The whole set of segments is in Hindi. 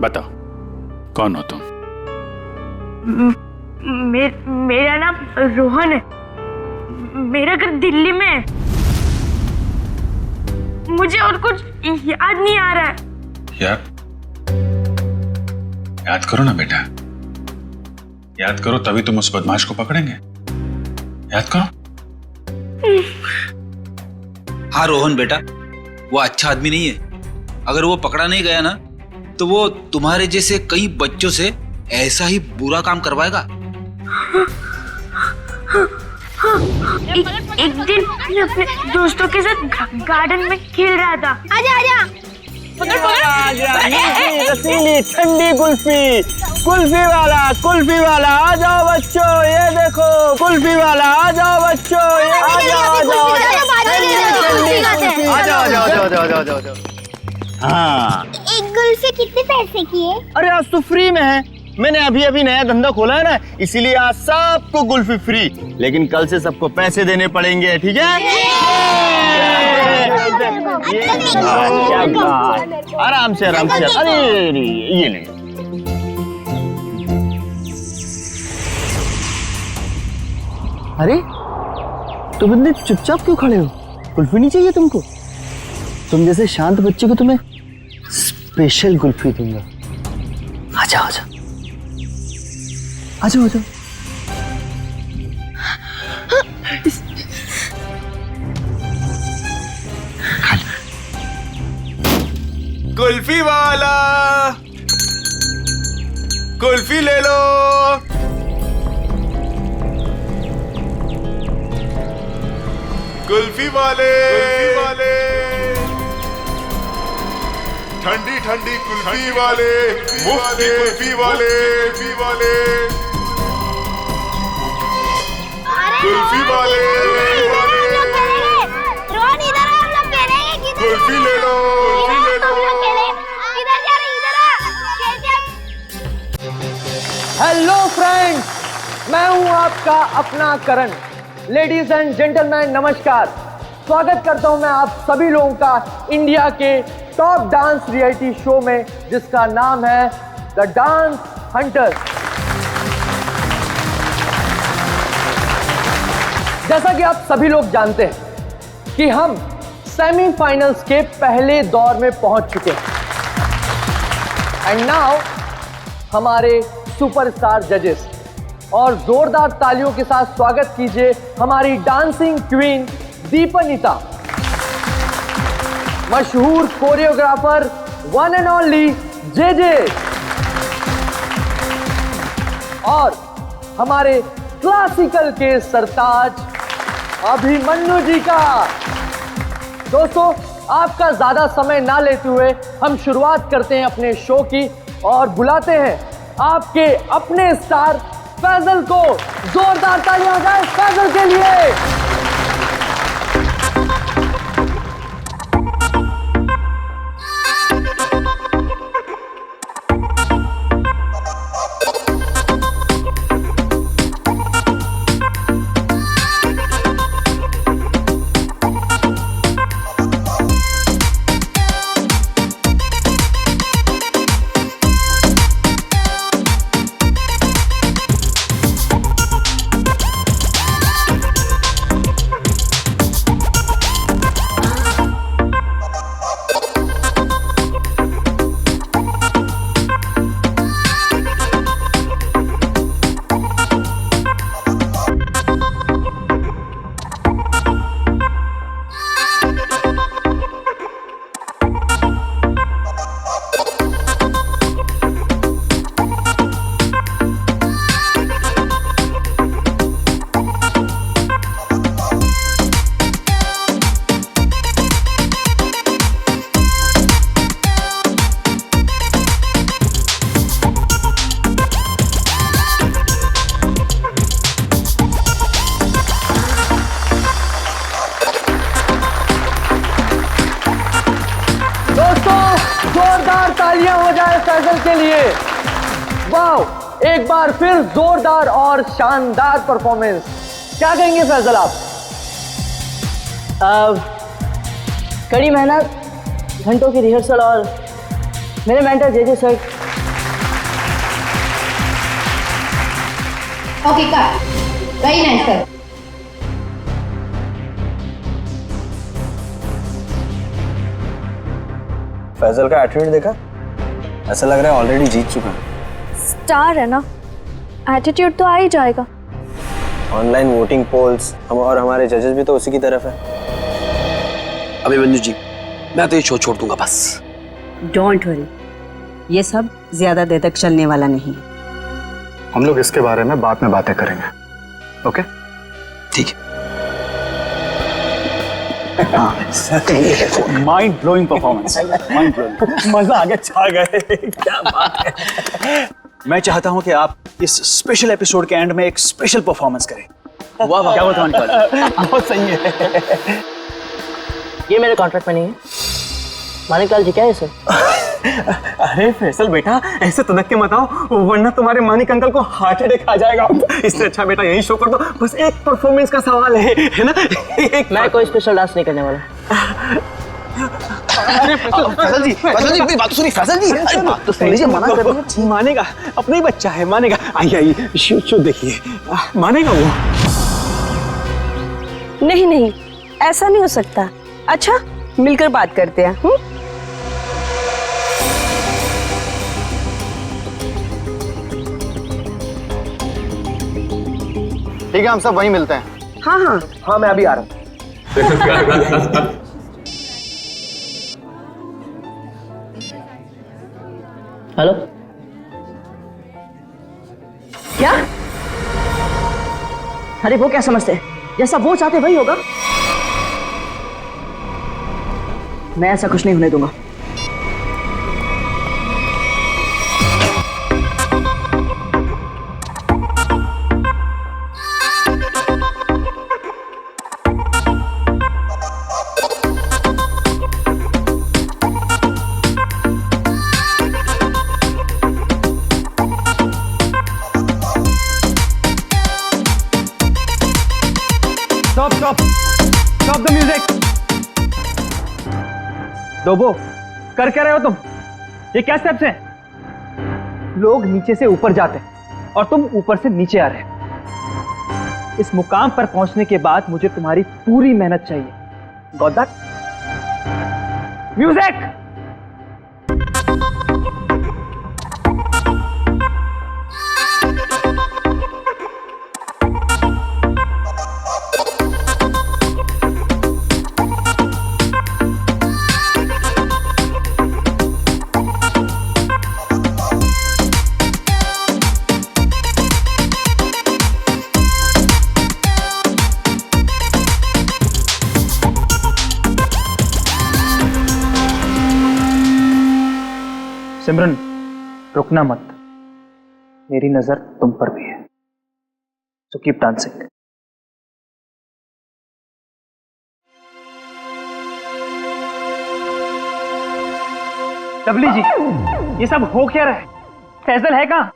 बताओ कौन हो तुम? मेरा नाम रोहन है। मेरा घर दिल्ली में है। मुझे और कुछ याद नहीं आ रहा है। याद करो ना बेटा, याद करो तभी तुम उस बदमाश को पकड़ेंगे। याद करो। हाँ रोहन बेटा, वो अच्छा आदमी नहीं है। अगर वो पकड़ा नहीं गया ना तो वो तुम्हारे जैसे कई बच्चों से ऐसा ही बुरा काम करवाएगा। एक दिन मैं अपने दोस्तों के साथ गार्डन में खेल रहा था। आजा आजा। रसीली ठंडी कुल्फी, कुल्फी वाला आ जाओ बच्चों, ये देखो कुल्फी वाला आ जाओ बच्चों, ये आ जाओ। हाँ, एक कुल्फी कितने पैसे की है? अरे आज तो फ्री में है। मैंने अभी नया धंधा खोला है ना, इसीलिए आज सबको कुल्फी फ्री, लेकिन कल से सबको पैसे देने पड़ेंगे, ठीक है? आराम से अरे ये ले। अरे तुम इतने चुपचाप क्यों खड़े हो? कुल्फी नहीं चाहिए तुमको? तुम जैसे शांत बच्चे को तुम्हें स्पेशल कुल्फी दूंगा। आजा आजा आजा आजा। कुल्फी वाला, कुल्फी ले लो। कुल्फी वाले, ठंडी ठंडी कुल्फी वाले, मुफ्त कुल्फी वाले, कुल्फी वाले, रोहन इधर आ, हम लोग खेलेंगे। कुल्फी ले लो। हेलो फ्रेंड्स, मैं हूं आपका अपना करण। लेडीज एंड जेंटलमैन नमस्कार। स्वागत करता हूं मैं आप सभी लोगों का इंडिया के टॉप डांस रियलिटी शो में, जिसका नाम है द डांस हंटर। जैसा कि आप सभी लोग जानते हैं कि हम सेमीफाइनल्स के पहले दौर में पहुंच चुके हैं। एंड नाउ हमारे सुपरस्टार जजेस, और जोरदार तालियों के साथ स्वागत कीजिए हमारी डांसिंग क्वीन दीपनिता, मशहूर choreographer one and only JJ, और हमारे क्लासिकल के सरताज अभिमन्यु जी का। दोस्तों, आपका ज्यादा समय ना लेते हुए हम शुरुआत करते हैं अपने शो की, और बुलाते हैं आपके अपने स्टार फैजल को। जोरदार तालियां हो जाए फैजल के लिए। जोरदार तालियां हो जाए फैजल के लिए। वाह, एक बार फिर जोरदार और शानदार परफॉर्मेंस। क्या कहेंगे फैजल आप? कड़ी मेहनत, घंटों की रिहर्सल और मेरे mentor JJ sir okay cut, very nice sir. Faisal का एटीट्यूड देखा, ऐसा लग रहा है ऑलरेडी जीत चुका है। स्टार है ना, एटीट्यूड तो आ ही जाएगा। ऑनलाइन वोटिंग पोल्स हम और हमारे जजेस भी तो उसी की तरफ है। अभिमन्यु जी, मैं तो ये शो छोड़ दूंगा बस। डोंट वरी, ये सब ज्यादा देर तक चलने वाला नहीं है। हम लोग इसके बारे में बाद में बातें करेंगे, ओके? ठीक है। Mind blowing performance, mind blowing, मजा आ गया, छा गए, क्या बात है। मैं चाहता हूं कि आप इस स्पेशल एपिसोड के एंड में एक स्पेशल परफॉर्मेंस करें। वाह वाह, क्या बताऊं, बहुत सही है। ये मेरे कॉन्ट्रैक्ट में नहीं है। मानिकलाल जी क्या है इसे? अरे फैसल बेटा, ऐसे तनक के मत आओ, वरना तुम्हारे मानिक अंकल को हार्ट अटैक आ जाएगा। इससे अच्छा बेटा यही शो कर दो, बस एक परफॉर्मेंस का सवाल है ना? मैं कोई स्पेशल डांस नहीं करने वाला। अरे फैसल जी, मेरी बात सुनिए। फैसल जी, अरे बात तो सुन लीजिए, मना कर रहे हैं। मानेगा, अपना ही बच्चा है, मानेगा। आइए शो देखिए, मानेगा वो। नहीं नहीं, ऐसा नहीं हो सकता। अच्छा, मिलकर बात करते हैं। ठीक है, हम सब वहीं मिलते हैं। हाँ हाँ हाँ, मैं अभी आ रहा हूँ। हेलो, क्या? अरे वो क्या समझते हैं, जैसा वो चाहते वही होगा। मैं ऐसा कुछ नहीं होने दूंगा। Stop the music. डोबो, कर क्या रहे हो तुम? ये क्या स्टेप्स हैं? लोग नीचे से ऊपर जाते हैं और तुम ऊपर से नीचे आ रहे हो। इस मुकाम पर पहुंचने के बाद मुझे तुम्हारी पूरी मेहनत चाहिए। Got that? म्यूजिक। सिमरन, रुकना मत, मेरी नजर तुम पर भी है, सो कीप डांसिंग। डबली जी, ये सब हो क्या रहा है? फैजल है कहाँ?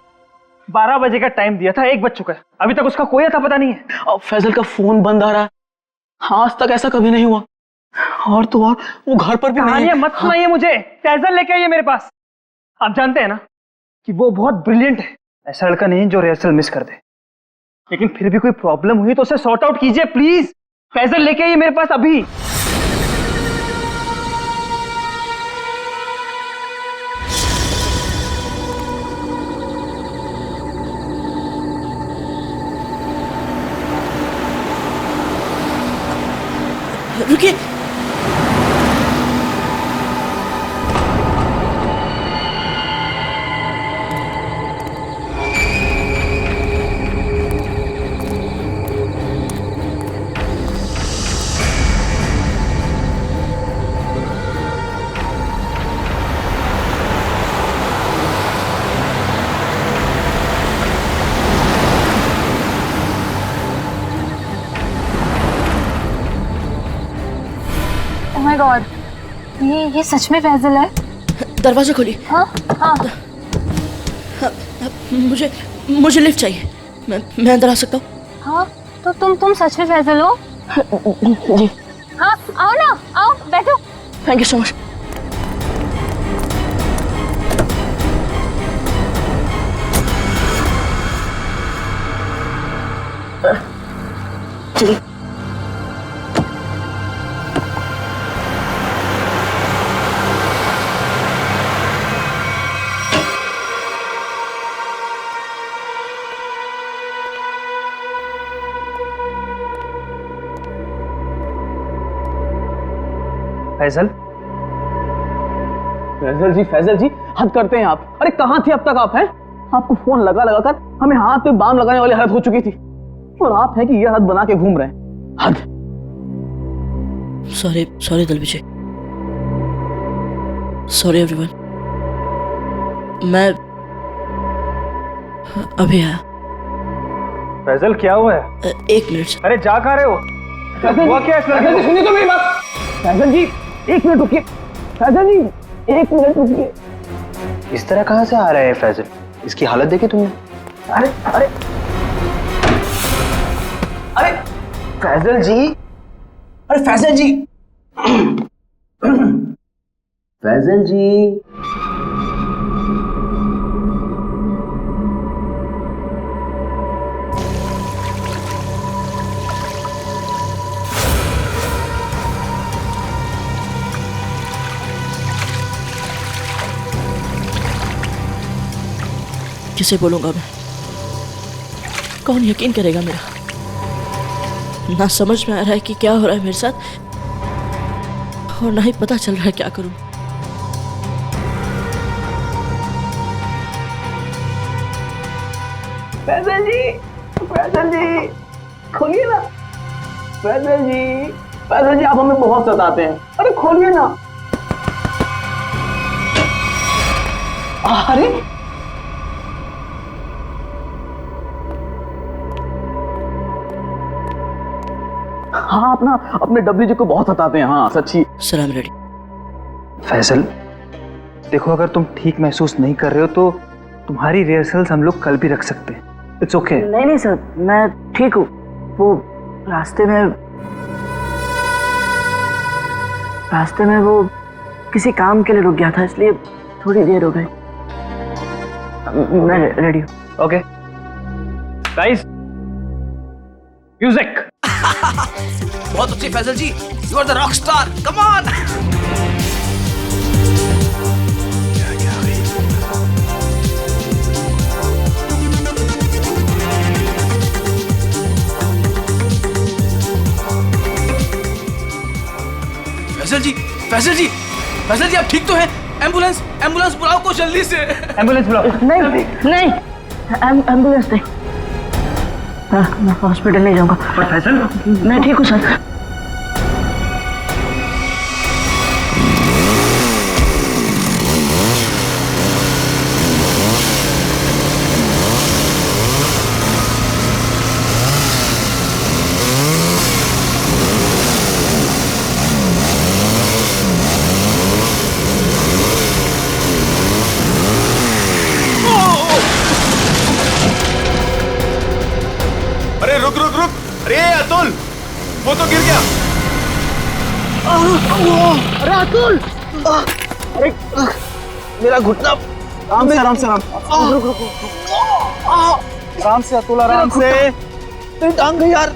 12 बजे का टाइम दिया था, 1 बज चुका है, अभी तक उसका कोई अता पता नहीं है। अब फैजल का फोन बंद आ रहा है, आज तक ऐसा कभी नहीं हुआ। और तो और वो घर पर भी नहीं है। मत सुनाइए मुझे, फैजल लेके आइए मेरे पास। आप जानते हैं ना कि वो बहुत ब्रिलियंट है, ऐसा लड़का नहीं जो रिहर्सल मिस कर दे। लेकिन फिर भी कोई प्रॉब्लम हुई तो उसे सॉर्ट आउट कीजिए प्लीज। फैजल लेके आइए मेरे पास अभी। रुकिए, ओह माय गॉड, ये सच में फैजल है? दरवाजा खोलिए। हाँ हाँ। मुझे लिफ्ट चाहिए, मैं अंदर आ सकता हूँ? हाँ, तो तुम सच में फैजल हो? जी। हाँ, आओ ना, आओ बैठो। Thank you so much. Faisal, Faisal ji हद करते हैं आप। अरे कहाँ थे अब तक आप? हैं आपको फोन लगा लगा कर हमें हाथ पे बाम लगाने वाली हालत हो चुकी थी, और आप हैं कि ये हालत बना के घूम रहे हैं। हद। Sorry Dalvijay, sorry everyone. मैं अभी आया। फैजल क्या हुआ है? 1 मिनट। अरे जा कहाँ रहे हो? हुआ क्या इस लड़के को? सुनिए तो मेरी बात। फैजल जी 1 मिनट रुकिए। फैजल जी 1 मिनट रुकिए। इस तरह कहाँ से आ रहे हैं फैजल? इसकी हालत देखी तुमने? अरे अरे अरे फैजल जी, अरे फैजल जी, फैजल जी। किसे बोलूंगा मैं? कौन यकीन करेगा मेरा? ना समझ में आ रहा है कि क्या हो रहा है मेरे साथ, और ना ही पता चल रहा है क्या करूं। फैजल जी खोलिए ना। फैजल जी आप हमें बहुत सताते हैं। अरे खोलिए ना। अरे हाँ, अपने डब्ल्यू जी को बहुत सताते हैं। हाँ सच्ची। सलाम रेडी। फैजल देखो, अगर तुम ठीक महसूस नहीं कर रहे हो तो तुम्हारी रिहर्सल्स हम लोग कल भी रख सकते हैं। It's okay. नहीं सर, मैं ठीक हूँ। वो रास्ते में वो किसी काम के लिए रुक गया था, इसलिए थोड़ी देर हो गई। मैं रेडी हूँ। Okay guys, music. बहुत अच्छी Faisal ji, you are the rock star, come on. Faisal ji आप ठीक तो हैं? एम्बुलेंस बुलाओ को जल्दी से। एम्बुलेंस बुलाओ। नहीं, एम्बुलेंस नहीं। मैं हॉस्पिटल नहीं जाऊंगा। और फैजल? मैं ठीक हूँ सर। अरे रुक। अरे अतुल, वो तो गिर गया। अरे अतुल, अरे मेरा घुटना। आराम से अतुल, आराम से। तेरी टांग गई यार।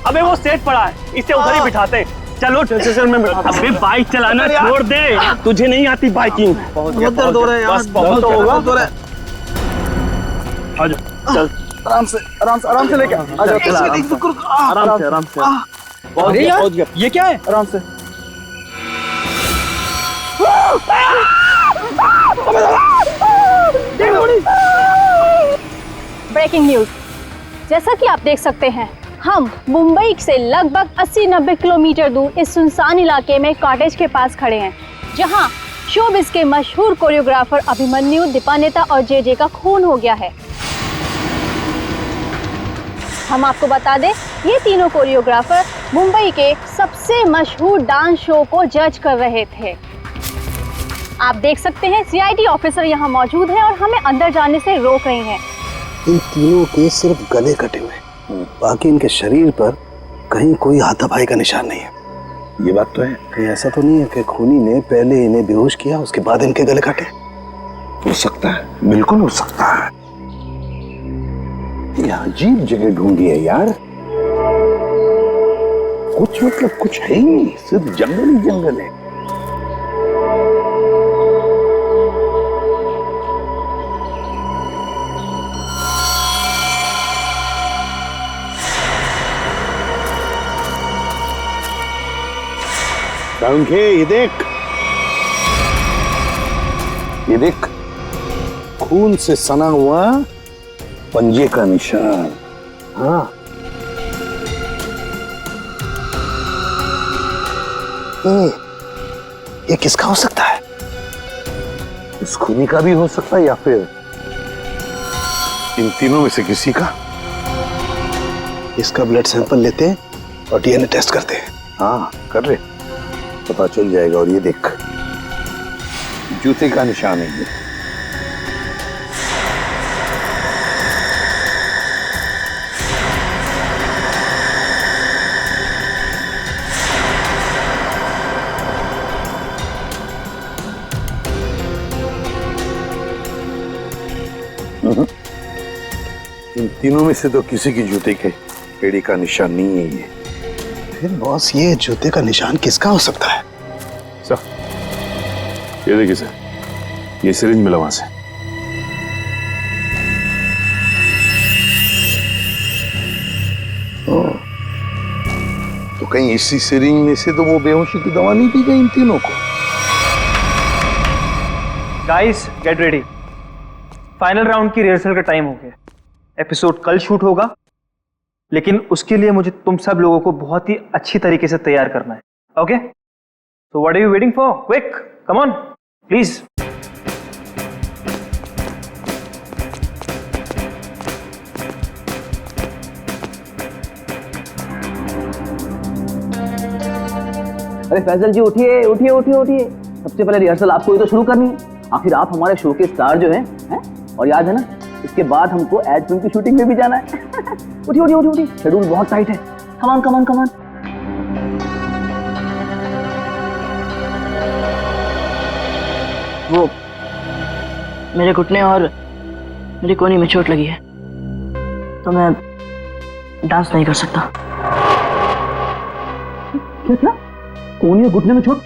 अबे वो सेट पड़ा है, इसे उधर ही बिठाते। चलो चल मैं बिठाता हूं। अबे बाइक चलाना छोड़ दे, तुझे नहीं आती बाइकिंग। बहुत दर्द हो रहा है यार। बहुत होगा। आजा, चल आराम से लेके आजा। आराम से। बहुत गया। ये क्या है? आराम से। Breaking news. जैसा कि आप देख सकते हैं, हम मुंबई से लगभग 80-90 किलोमीटर दूर इस सुनसान इलाके में कॉटेज के पास खड़े हैं, जहां शोबिस के मशहूर कोरियोग्राफर अभिमन्यु, दीपानेता और जे का खून हो गया है। हम आपको बता दें, ये तीनों कोरियोग्राफर मुंबई के सबसे मशहूर डांस शो को जज कर रहे थे। आप देख सकते हैं सीआईडी ऑफिसर यहाँ मौजूद हैं और हमें अंदर जाने से रोक रही हैं। इन तीनों के सिर्फ गले कटे हुए, बाकी इनके शरीर पर कहीं कोई हाथापाई का निशान नहीं है। ये बात तो है। कहीं ऐसा तो नहीं है कि खूनी ने पहले इन्हें बेहोश किया, उसके बाद इनके गले काटे? हो सकता है, बिल्कुल हो सकता है। ये अजीब जगह ढूंढी है यार। कुछ मतलब कुछ है ही नहीं, सिर्फ जंगल ही जंगल है। सारंगे, ये देख खून से सना हुआ पंजे का निशान। हाँ, ये किसका हो सकता है? इस खूनी का भी हो सकता है या फिर इन तीनों में से किसी का। इसका ब्लड सैंपल लेते हैं और डीएनए टेस्ट करते हैं। हाँ कर रहे, पता चल जाएगा। और ये देख जूते का निशान है ये। इन तीनों में से तो किसी की जूते के एड़ी का निशान नहीं है ये। फिर बॉस ये जूते का निशान किसका हो सकता है? सर ये देखिए सर, ये सिरिंज मिला वहां से। तो कहीं इसी सिरिंज में से तो वो बेहोशी की दवा नहीं दी गई इन तीनों को? Guys get ready, final round की रिहर्सल का टाइम हो गया। एपिसोड कल शूट होगा, लेकिन उसके लिए मुझे तुम सब लोगों को बहुत ही अच्छी तरीके से तैयार करना है। Okay, so what are you waiting for? Quick, come on please. अरे फैजल जी उठिए उठिए उठिए उठिए, सबसे पहले रिहर्सल आपको ही तो शुरू करनी है। आखिर आप हमारे शो के स्टार जो हैं? और याद है ना, इसके बाद हमको एड फिल्म की शूटिंग में भी जाना है। उठिए उठिए उठिए उठिए, शेड्यूल बहुत टाइट है। Come on come on come on. वो मेरे घुटने और मेरी कोहनी में चोट लगी है, तो मैं डांस नहीं कर सकता। क्या क्या? कोहनी और घुटने में चोट?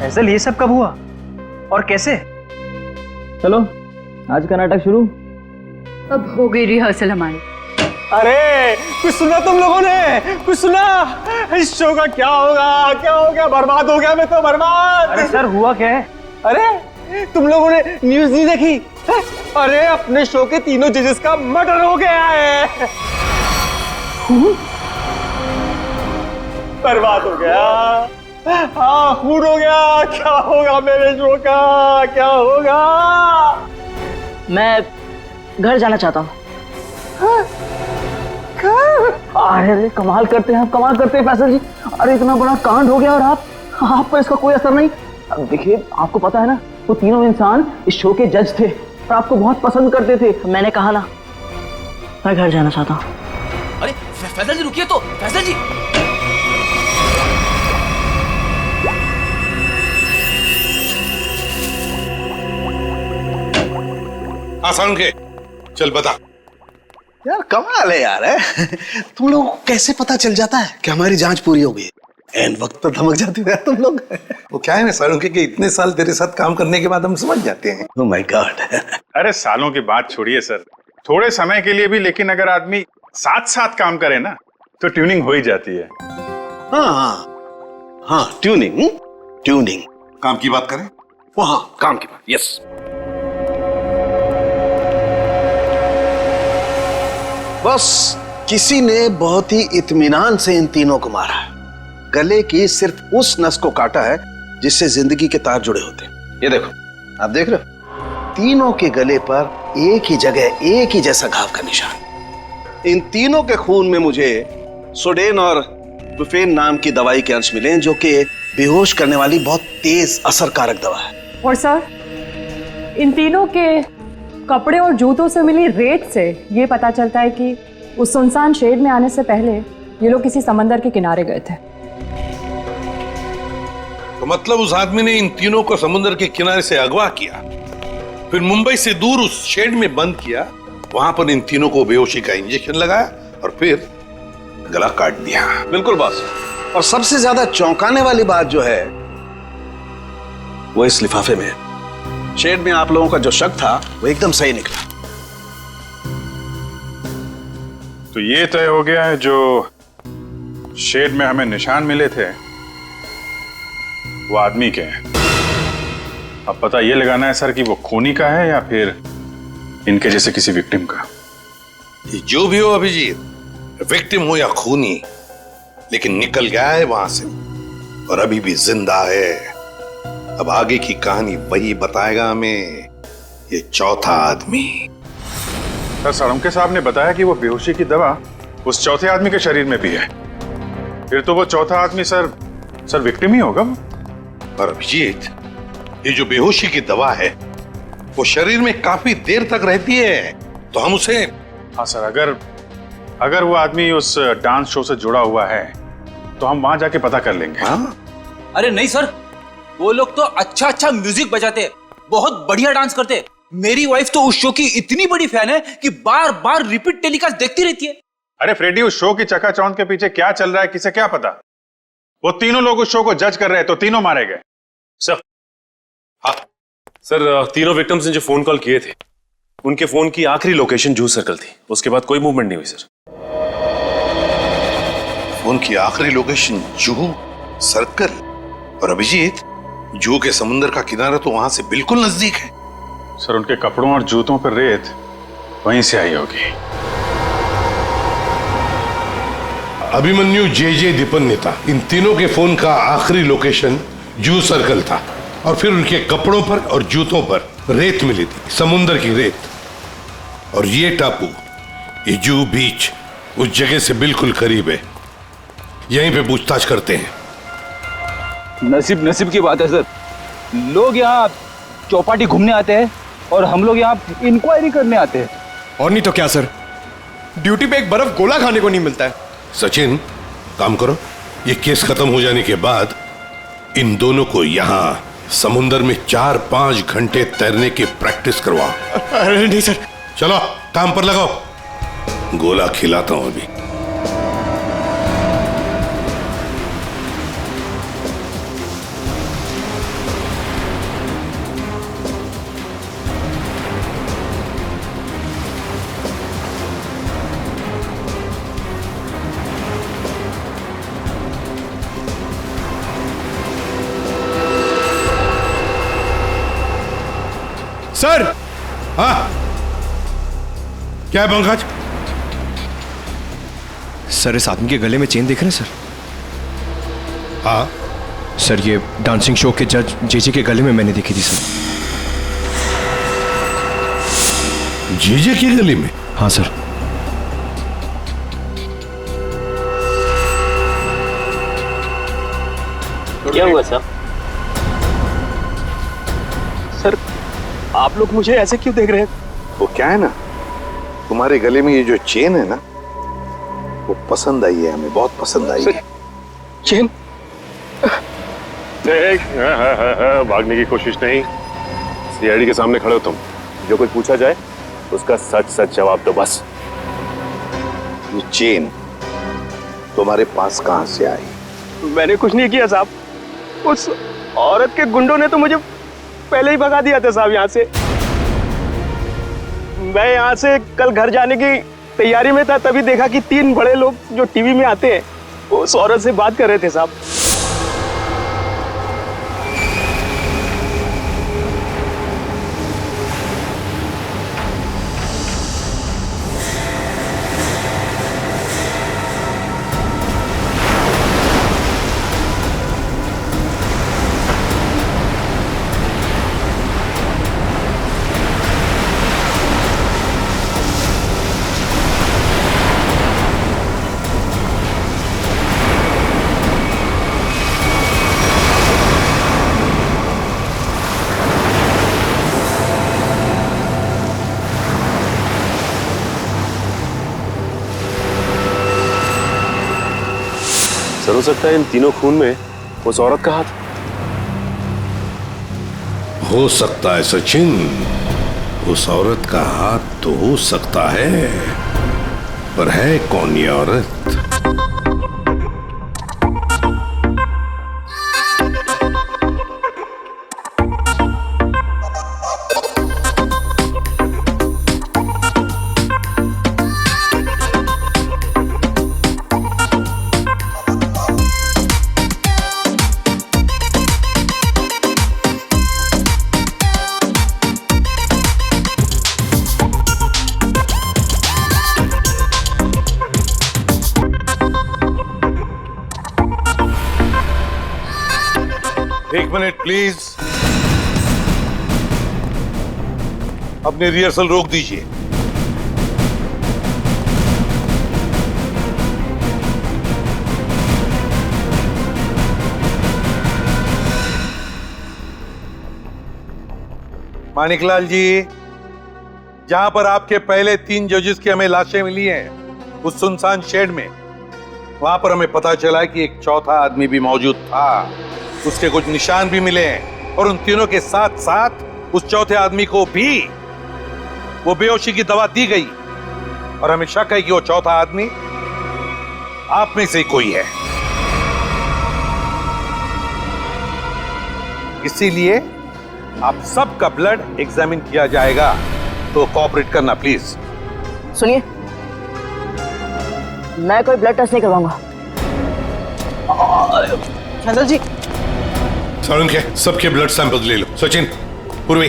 फैजल ये सब कब हुआ और कैसे? चलो आज का नाटक शुरू। अब हो गई रिहर्सल हमारी। अरे कुछ सुना तुम लोगों ने? कुछ सुना? इस शो का क्या होगा? क्या हो गया? बर्बाद हो गया मैं तो, बर्बाद। अरे सर हुआ क्या है? अरे तुम लोगों ने न्यूज़ नहीं देखी? अरे अपने शो के तीनों जजेस का मर्डर हो गया है। बर्बाद हो गया। हाँ खून हो गया। क्या होगा मेरे शो का? क्या होगा? मैं घर जाना चाहता हूँ। अरे कमाल करते हैं आप, कमाल करते हैं फैसल जी। अरे इतना बड़ा कांड हो गया और आप पर इसका कोई असर नहीं। अब देखिए, आपको पता है ना, वो तीनों इंसान इस शो के जज थे और आपको बहुत पसंद करते थे। मैंने कहा ना, मैं घर जाना चाहता हूँ। अरे फैजल जी रुकिए तो, फैजल जी। आसान के चल बता। यार कमाल है यार, है? तुम लोगों को कैसे पता चल जाता है कि हमारी जांच पूरी हो गई? एंड वक्त पर धमक जाते हो यार तुम लोग। वो क्या है ना सारुंके कि इतने साल तेरे साथ काम करने के बाद हम समझ जाते हैं। Oh my God. अरे सालों की बात छोड़िए सर, थोड़े समय के लिए भी, लेकिन अगर आदमी साथ साथ काम करे ना तो ट्यूनिंग हो ही जाती है। हाँ ट्यूनिंग। ट्यूनिंग काम की बात करें? वहां काम की बात। यस। बस किसी ने बहुत ही इत्मीनान से इन तीनों को मारा है। गले की सिर्फ उस नस को काटा है जिससे जिंदगी के तार जुड़े होते हैं। ये देखो, आप देख रहे हो, तीनों के गले पर एक ही जगह एक ही जैसा घाव का निशान। इन तीनों के खून में मुझे सोडेन और बुफेन नाम की दवाई के अंश मिले, जो कि बेहोश करने वाली बहुत तेज असरकारक दवा है। और सर, इन तीनों के कपड़े और जूतों से मिली रेत से ये पता चलता है कि उस सुनसान शेड में आने से पहले ये लोग किसी समंदर के किनारे गए थे। तो मतलब उस आदमी ने इन तीनों को समुद्र के किनारे से अगवा किया, फिर मुंबई से दूर उस शेड में बंद किया, वहां पर इन तीनों को बेहोशी का इंजेक्शन लगाया और फिर गला काट दिया। बिल्कुल बॉस। और सबसे ज्यादा चौंकाने वाली बात जो है वो इस लिफाफे में है। शेड में आप लोगों का जो शक था वो एकदम सही निकला। तो ये तय हो गया है, जो शेड में हमें निशान मिले थे वो आदमी के हैं। अब पता ये लगाना है सर कि वो खूनी का है या फिर इनके जैसे किसी विक्टिम का। जो भी हो अभिजीत, विक्टिम हो या खूनी, लेकिन निकल गया है वहां से और अभी भी जिंदा है। अब आगे की कहानी वही बताएगा हमें, ये चौथा आदमी। सर सड़मके साहब ने बताया कि वो बेहोशी की दवा उस चौथे आदमी के शरीर में भी है। फिर तो वो चौथा आदमी सर विक्टिम ही होगा। और अभिजीत, ये जो बेहोशी की दवा है वो शरीर में काफी देर तक रहती है, तो हम उसे। हाँ सर, अगर वो आदमी उस डांस शो से जुड़ा हुआ है तो हम वहां जाके पता कर लेंगे। हाँ? अरे नहीं सर, वो लोग तो अच्छा म्यूजिक बजाते हैं, बहुत बढ़िया डांस करते हैं। मेरी वाइफ तो उस शो की इतनी बड़ी फैन है कि बार बार रिपीट टेलीकास्ट देखती रहती है। अरे फ्रेडी, उस शो की चकाचौंध के पीछे क्या चल रहा है किसे क्या पता। वो तीनों लोग उस शो को जज कर रहे हैं तो तीनों मारे गए। सर, हाँ सर, तीनों विक्टिम्स ने जो फोन कॉल किए थे उनके फोन की आखिरी लोकेशन जूह सर्कल थी। उसके बाद कोई मूवमेंट नहीं हुई सर। फोन की आखिरी लोकेशन जूह सर्कल? और अभिजीत, जूह के समुद्र का किनारा तो वहां से बिल्कुल नजदीक है। सर उनके कपड़ों और जूतों पर रेत वहीं से आई होगी। अभिमन्यु, जे दीपन्नेता, इन तीनों के फोन का आखिरी लोकेशन जूह सर्कल था और फिर उनके कपड़ों पर और जूतों पर रेत मिली थी, समुद्र की रेत। और ये टापू, ये जूह बीच उस जगह से बिल्कुल करीब है। यहीं पे पूछताछ करते हैं। नसीब की बात है सर, लोग यहाँ चौपाटी घूमने आते हैं और हम लोग यहाँ इंक्वायरी करने आते हैं। और नहीं तो क्या सर, ड्यूटी पे एक बर्फ गोला खाने को नहीं मिलता है। सचिन, काम करो, ये केस खत्म हो जाने के बाद इन दोनों को यहाँ समुद्र में 4-5 घंटे तैरने की प्रैक्टिस करवाओ। अरे नहीं सर। चलो काम पर लगाओ, गोला खिलाता हूं अभी। सर। हाँ, क्या है पंकज? सर, इस आदमी के गले में चेन देख रहे हैं सर? हाँ सर, ये डांसिंग शो के जज जेजे के गले में मैंने देखी थी सर। जेजे के गले में? हाँ सर। क्या हुआ सर? सर, आप लोग मुझे ऐसे क्यों देख रहे हैं? वो क्या है ना, तुम्हारे गले में ये जो चेन है ना, वो पसंद आई है हमें, बहुत पसंद आई है। चेन? भागने की कोशिश नहीं, सीआईडी के सामने खड़े हो तुम। जो कुछ पूछा जाए उसका सच सच जवाब दो बस। ये चेन तुम्हारे पास कहां से आई? मैंने कुछ नहीं किया साहब, उस औरत के गुंडों ने तो मुझे पहले ही भगा दिया था साहब यहाँ से। मैं यहाँ से कल घर जाने की तैयारी में था, तभी देखा कि 3 बड़े लोग जो टीवी में आते हैं उस औरत से बात कर रहे थे साहब। सर, हो सकता है इन तीनों खून में उस औरत का हाथ। हो सकता है सचिन, उस औरत का हाथ तो हो सकता है, पर है कौन ये औरत? प्लीज अपनी रिहर्सल रोक दीजिए। मानिकलाल जी, जहां पर आपके पहले 3 जजेस की हमें लाशें मिली हैं उस सुनसान शेड में, वहां पर हमें पता चला कि एक चौथा आदमी भी मौजूद था। उसके कुछ निशान भी मिले हैं और उन तीनों के साथ साथ उस चौथे आदमी को भी वो बेहोशी की दवा दी गई और हमें शक है कि वो चौथा आदमी आप में से कोई है। इसीलिए आप सबका ब्लड एग्जामिन किया जाएगा, तो कोऑपरेट करना प्लीज। सुनिए, मैं कोई ब्लड टेस्ट नहीं करवाऊंगा। फैजल जी, सारुण के सबके ब्लड सैंपल ले लो। सचिन, पूर्वी।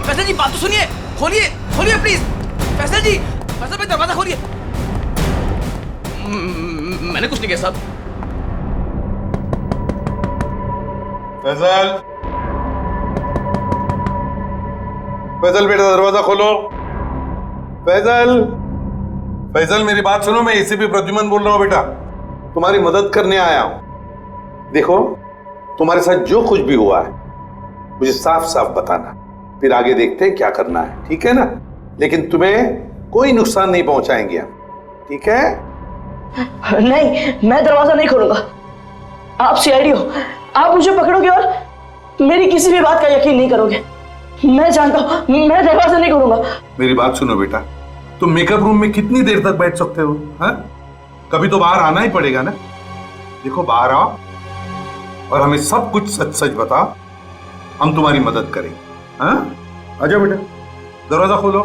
फैसल जी बात तो सुनिए, खोलिए खोलिए प्लीज। फैसल जी, फैसल भाई दरवाजा खोलिए। मैंने कुछ नहीं किया साहब। फैजल, फैजल बेटा दरवाजा खोलो। फैजल, फैजल मेरी बात सुनो, मैं एसीपी प्रद्युमन बोल रहा हूं बेटा, तुम्हारी मदद करने आया हूं। देखो, तुम्हारे साथ जो कुछ भी हुआ है मुझे साफ साफ बताना, फिर आगे देखते हैं क्या करना है, ठीक है ना? लेकिन तुम्हें कोई नुकसान नहीं पहुंचाएंगे हम, ठीक है? नहीं, मैं दरवाजा नहीं खोलूंगा। आप सीआईडी हो, आप मुझे पकड़ोगे और मेरी किसी भी बात का यकीन नहीं करोगे। मैं जानता हूं, मैं दरवाजा नहीं खोलूंगा। मेरी बात सुनो बेटा, तुम मेकअप रूम में कितनी देर तक बैठ सकते हो? हाँ, कभी तो बाहर आना ही पड़ेगा ना। देखो, बाहर आओ और हमें सब कुछ सच सच बताओ, हम तुम्हारी मदद करेंगे। हाँ, आजा बेटा, दरवाजा खोलो।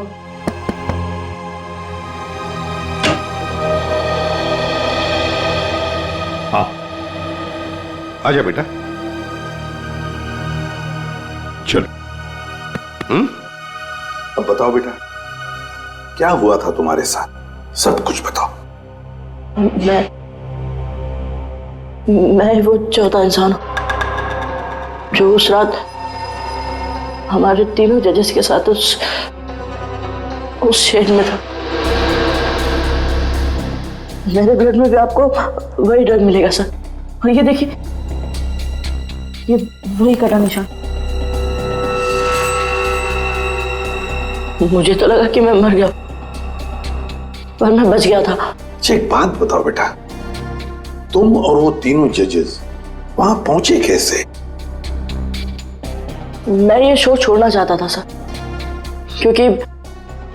हाँ, आजा बेटा, चलो। अब बताओ बेटा, क्या हुआ था तुम्हारे साथ? सब कुछ बताओ। मैं वो चौथा इंसान हूं जो उस रात हमारे तीनों जजेस के साथ उस शेड में था। मेरे ब्लड में भी आपको वही ड्रग मिलेगा सर। और ये देखिए, ये वही कटा निशान। मुझे तो लगा कि मैं मर गया, पर मैं बच गया था। अच्छा, एक बात बताओ बेटा, तुम और वो तीनों जजेस वहां पहुंचे कैसे? मैं ये शो छोड़ना चाहता था सर, क्योंकि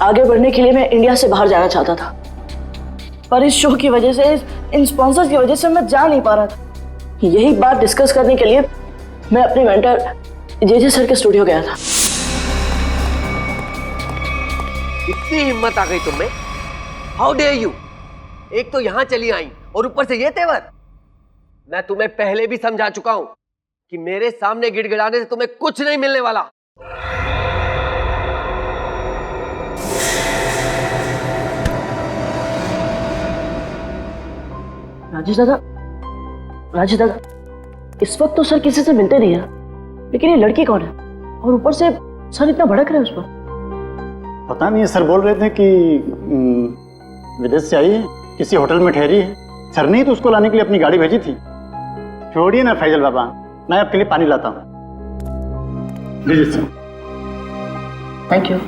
आगे बढ़ने के लिए मैं इंडिया से बाहर जाना चाहता था। पर इस शो की वजह से, इन स्पॉन्सर्स की वजह से मैं जा नहीं पा रहा था। यही बात डिस्कस करने के लिए मैं अपने मेंटर जेजे सर के स्टूडियो गया था। इतनी हिम्मत आ गई तुम में? How dare you! एक तो यहां चली आई और ऊपर से ये तेवर। मैं तुम्हें पहले भी समझा चुका हूं कि मेरे सामने गिड़गिड़ाने से तुम्हें कुछ नहीं मिलने वाला। राजेश दादा, इस वक्त तो सर किसी से मिलते नहीं है, लेकिन ये लड़की कौन है? और ऊपर से सर इतना भड़क रहे हैं उस पर। पता नहीं, सर बोल रहे थे कि विदेश से आई है, किसी होटल में ठहरी है। सर ने ही तो उसको लाने के लिए अपनी गाड़ी भेजी थी। छोड़िए ना फैजल बाबा, मैं आपके लिए पानी लाता हूँ। लीजिए सर। Thank you.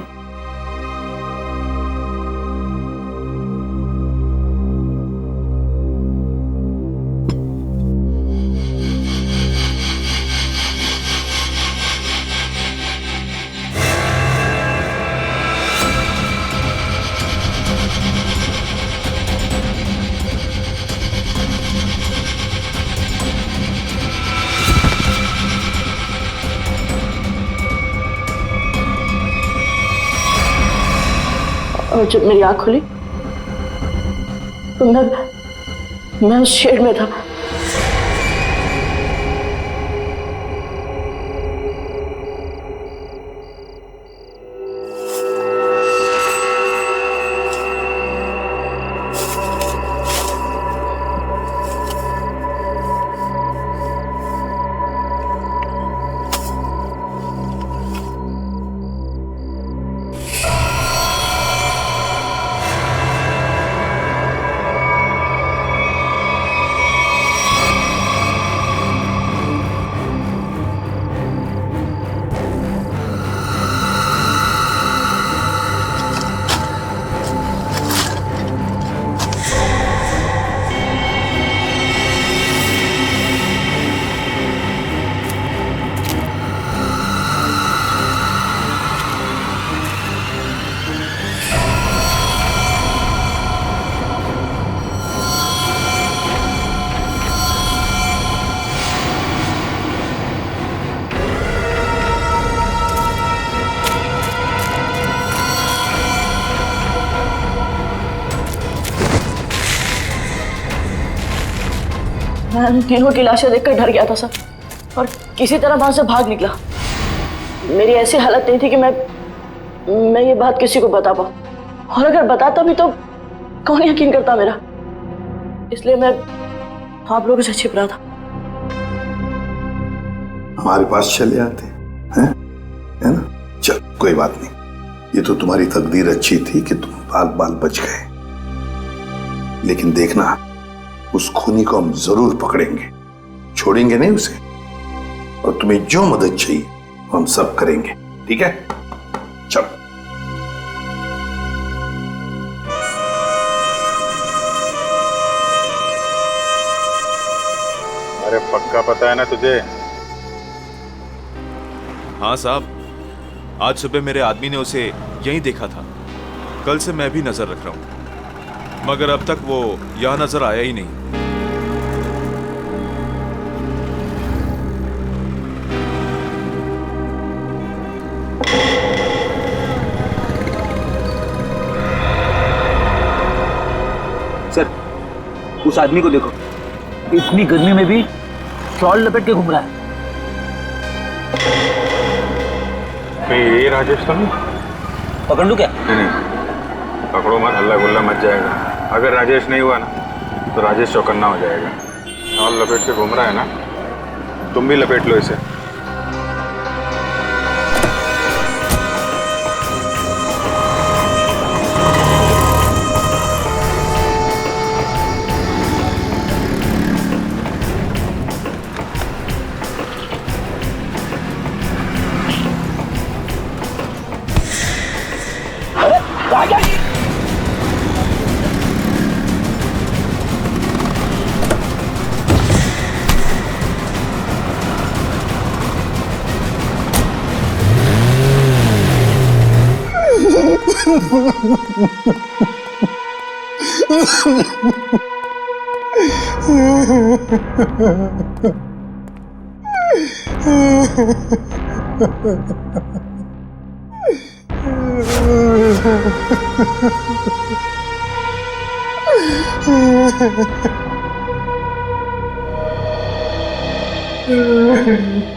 और जब मेरी आंख खुली तो मैं उस शेड में था। मैं उन तीनों की लाशें देखकर डर गया था सर, और किसी तरह वहां से भाग निकला। मेरी ऐसी हालत नहीं थी कि मैं ये बात किसी को बता पाऊं, और अगर बताता भी तो कौन यकीन करता मेरा, इसलिए मैं आप लोगों से छिप रहा था। हमारे पास चले आते हैं, है ना? चल कोई बात नहीं, ये तो तुम्हारी तकदीर अच्छी थी कि तुम बाल बाल बच गए। लेकिन देखना, उस खूनी को हम जरूर पकड़ेंगे, छोड़ेंगे नहीं उसे, और तुम्हें जो मदद चाहिए हम सब करेंगे, ठीक है? चलो। अरे पक्का पता है ना तुझे? हाँ साहब, आज सुबह मेरे आदमी ने उसे यहीं देखा था। कल से मैं भी नजर रख रहा हूं, मगर अब तक वो यहां नजर आया ही नहीं। सर, उस आदमी को देखो, इतनी गर्मी में भी शॉल लपेट के घूम रहा है। ये राजेश तो नहीं? पकड़ लूं क्या? नहीं, पकड़ो मत, हल्ला गुल्ला मच जाएगा। अगर राजेश नहीं हुआ ना तो राजेश चौकन्ना हो जाएगा। शॉल लपेट के घूम रहा है ना, तुम भी लपेट लो इसे।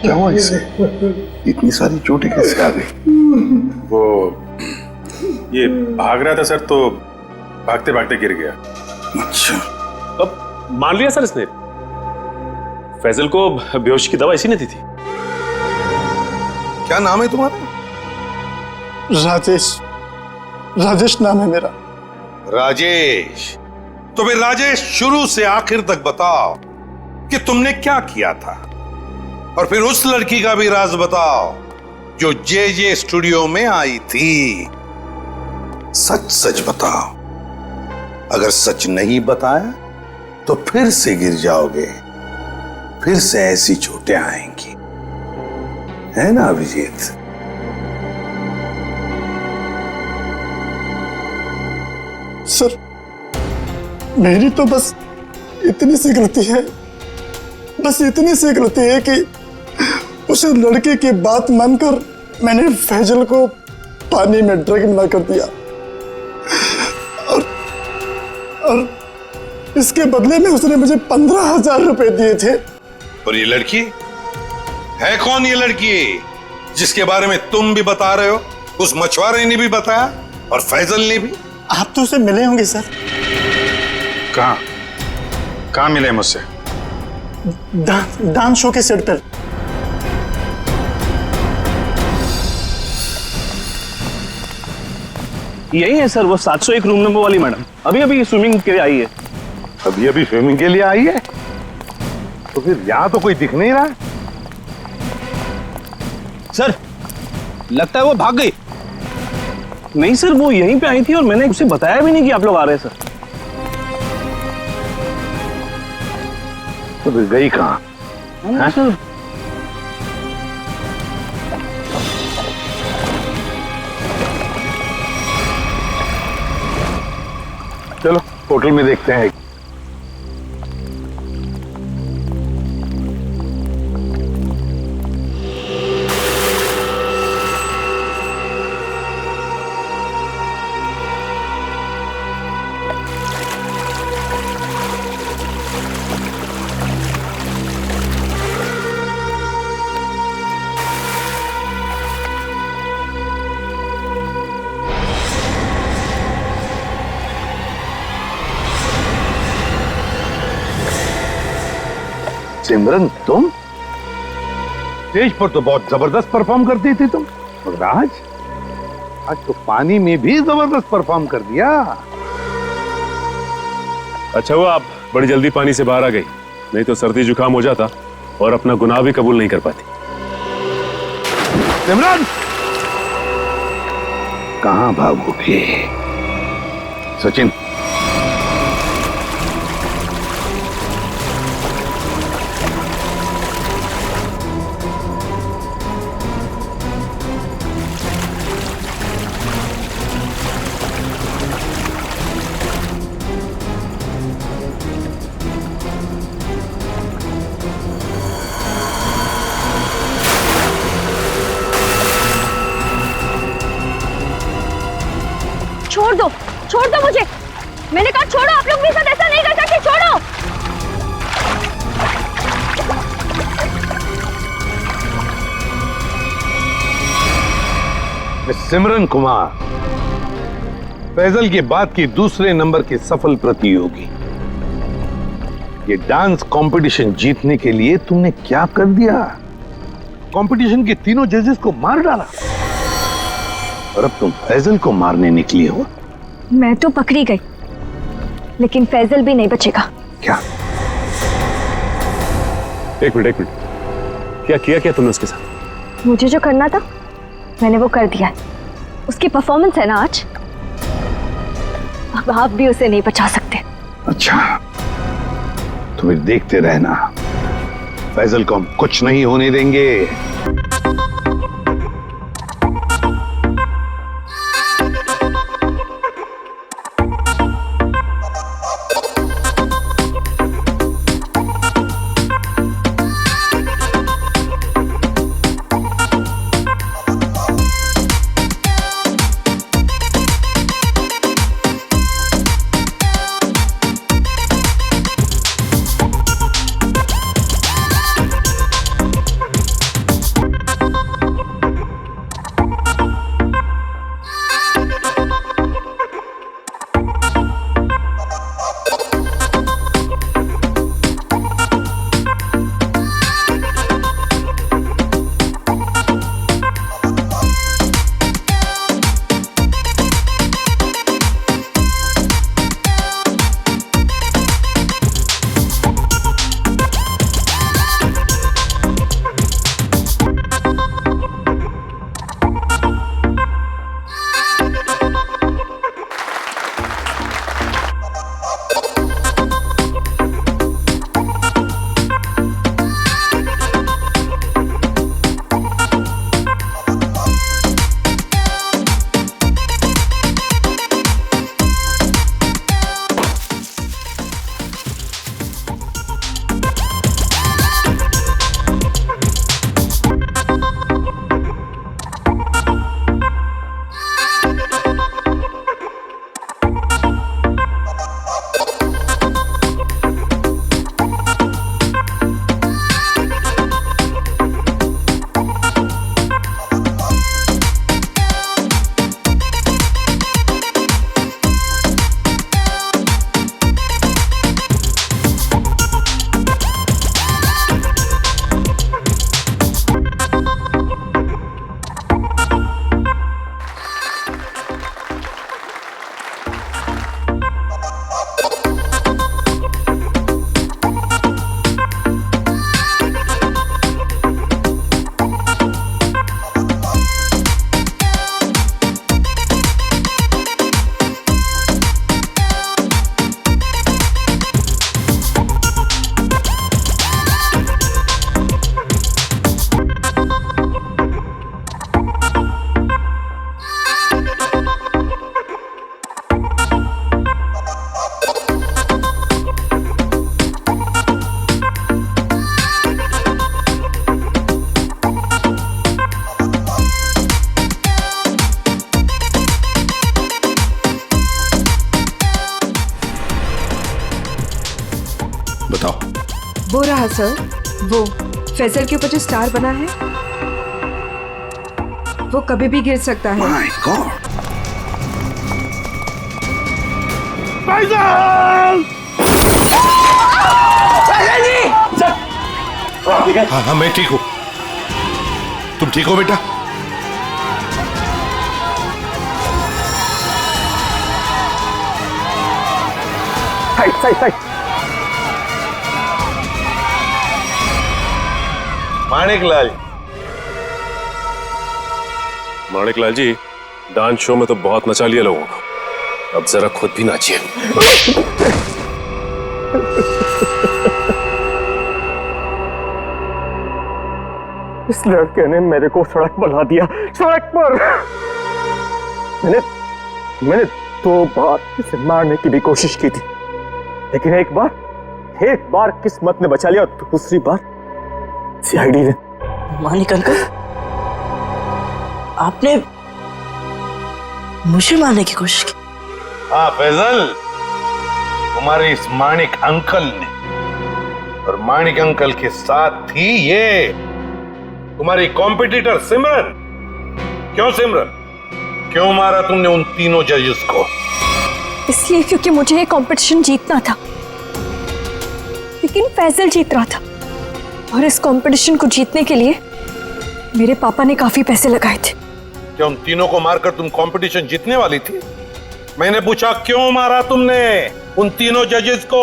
क्या हुआ इसे? इतनी सारी चोटें कैसे आ गई? वो ये भाग रहा था सर, तो भागते भागते गिर गया। अच्छा, अब मान लिया सर इसने। फैजल को बेहोशी की दवा इसी ने दी थी। क्या नाम है तुम्हारा? राजेश। राजेश नाम है मेरा। राजेश? तो फिर राजेश, शुरू से आखिर तक बताओ कि तुमने क्या किया था, और फिर उस लड़की का भी राज बताओ जो जे स्टूडियो में आई थी। सच सच बताओ, अगर सच नहीं बताया तो फिर से गिर जाओगे, फिर से ऐसी चोटें आएंगी, है ना अभिजीत? सर, मेरी तो बस इतनी सी गलती है, बस इतनी सी गलती है कि उस लड़के की बात मानकर मैंने फैजल को पानी में ड्रग मिला कर दिया, और इसके बदले में उसने मुझे 15,000 रुपए दिए थे। और ये लड़की है कौन? ये लड़की जिसके बारे में तुम भी बता रहे हो, उस मछुआरे ने भी बताया और फैजल ने भी। आप तो उसे मिले होंगे सर। कहाँ मिले मुझसे? डांस शो के सेट पर। यही है सर, वो 701 रूम नंबर वाली मैडम, अभी अभी स्विमिंग के लिए आई है। अभी अभी स्विमिंग के लिए आई है? तो फिर यहां तो कोई दिख नहीं रहा। सर, लगता है वो भाग गई। नहीं सर, वो यहीं पे आई थी और मैंने उसे बताया भी नहीं कि आप लोग आ रहे हैं सर। तो फिर गई कहाँ? सर, चलो होटल में देखते हैं। सिमरन तुम स्टेज पर तो बहुत जबरदस्त परफॉर्म करती थी तुम, मगर आज तो पानी में भी जबरदस्त परफॉर्म कर दिया। अच्छा हुआ आप बड़ी जल्दी पानी से बाहर आ गई, नहीं तो सर्दी जुकाम हो जाता और अपना गुनाह भी कबूल नहीं कर पाती। सिमरन कहां भागोगे? सचिन छोड़ दो मुझे। मैंने कहा छोड़ो, आप लोग मेरे साथ ऐसा नहीं कर सकते, छोड़ो। सिमरन कुमार, फैजल के बाद की दूसरे नंबर की सफल प्रतियोगी। ये डांस कंपटीशन जीतने के लिए तुमने क्या कर दिया? कंपटीशन के तीनों जजेस को मार डाला और अब तुम फैजल को मारने निकली हो। मैं तो पकड़ी गई, लेकिन फैजल भी नहीं बचेगा। क्या? एक मिनट क्या किया तुमने उसके साथ? मुझे जो करना था मैंने वो कर दिया। उसकी परफॉर्मेंस है ना आज, अब आप भी उसे नहीं बचा सकते। अच्छा, तो फिर देखते रहना, फैजल को हम कुछ नहीं होने देंगे। वो रहा सर, वो फैजल के ऊपर जो स्टार बना है वो कभी भी गिर सकता है। My God! Faisal! Faisal ji! Sir, है? हाँ हाँ मैं ठीक हूँ। तुम ठीक हो बेटा? Side side side. Maniklal. Maniklal ji, dance show में तो बहुत नचा लिया लोगों को, अब जरा खुद भी नाचिए। इस लड़के ने मेरे को सड़क बना दिया, सड़क पर। मैंने 2 बार इसे मारने की भी कोशिश की थी, लेकिन एक बार किस्मत ने बचा लिया और दूसरी बार सीआईडी ने। मानिक अंकल, आपने मुझे मारने की कोशिश की? हाँ फैजल, तुम्हारे इस माणिक अंकल ने, और माणिक अंकल के साथ थी ये तुम्हारी कॉम्पिटिटर सिमरन। क्यों सिमरन, क्यों मारा तुमने उन तीनों जजेस को? इसलिए क्योंकि मुझे ये कंपटीशन जीतना था, लेकिन फैजल जीत रहा था, और इस कंपटीशन को जीतने के लिए मेरे पापा ने काफी पैसे लगाए थे। क्या उन तीनों को मारकर तुम कंपटीशन जीतने वाली थी? मैंने पूछा क्यों मारा तुमने उन तीनों जजेस को?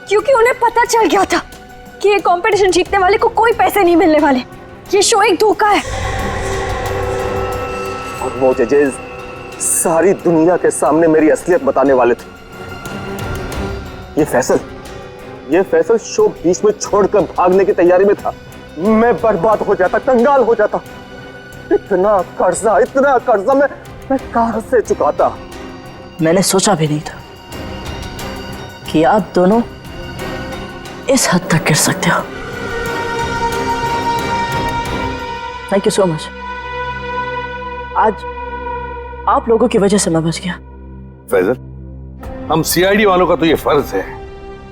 क्योंकि उन्हें पता चल गया था कि ये कंपटीशन जीतने वाले को कोई पैसे नहीं मिलने वाले, ये शो एक धोखा है। और वो जजेस सारी दुनिया के सामने मेरी असलियत बताने वाले थे। ये फैसल शो बीच में छोड़कर भागने की तैयारी में था। मैं बर्बाद हो जाता, कंगाल हो जाता। इतना कर्जा मैं कहां से चुकाता? मैंने सोचा भी नहीं था कि आप दोनों इस हद तक गिर सकते हो। Thank you so much. आज आप लोगों की वजह से मैं बच गया। फैजल, हम सीआईडी वालों का तो ये फर्ज है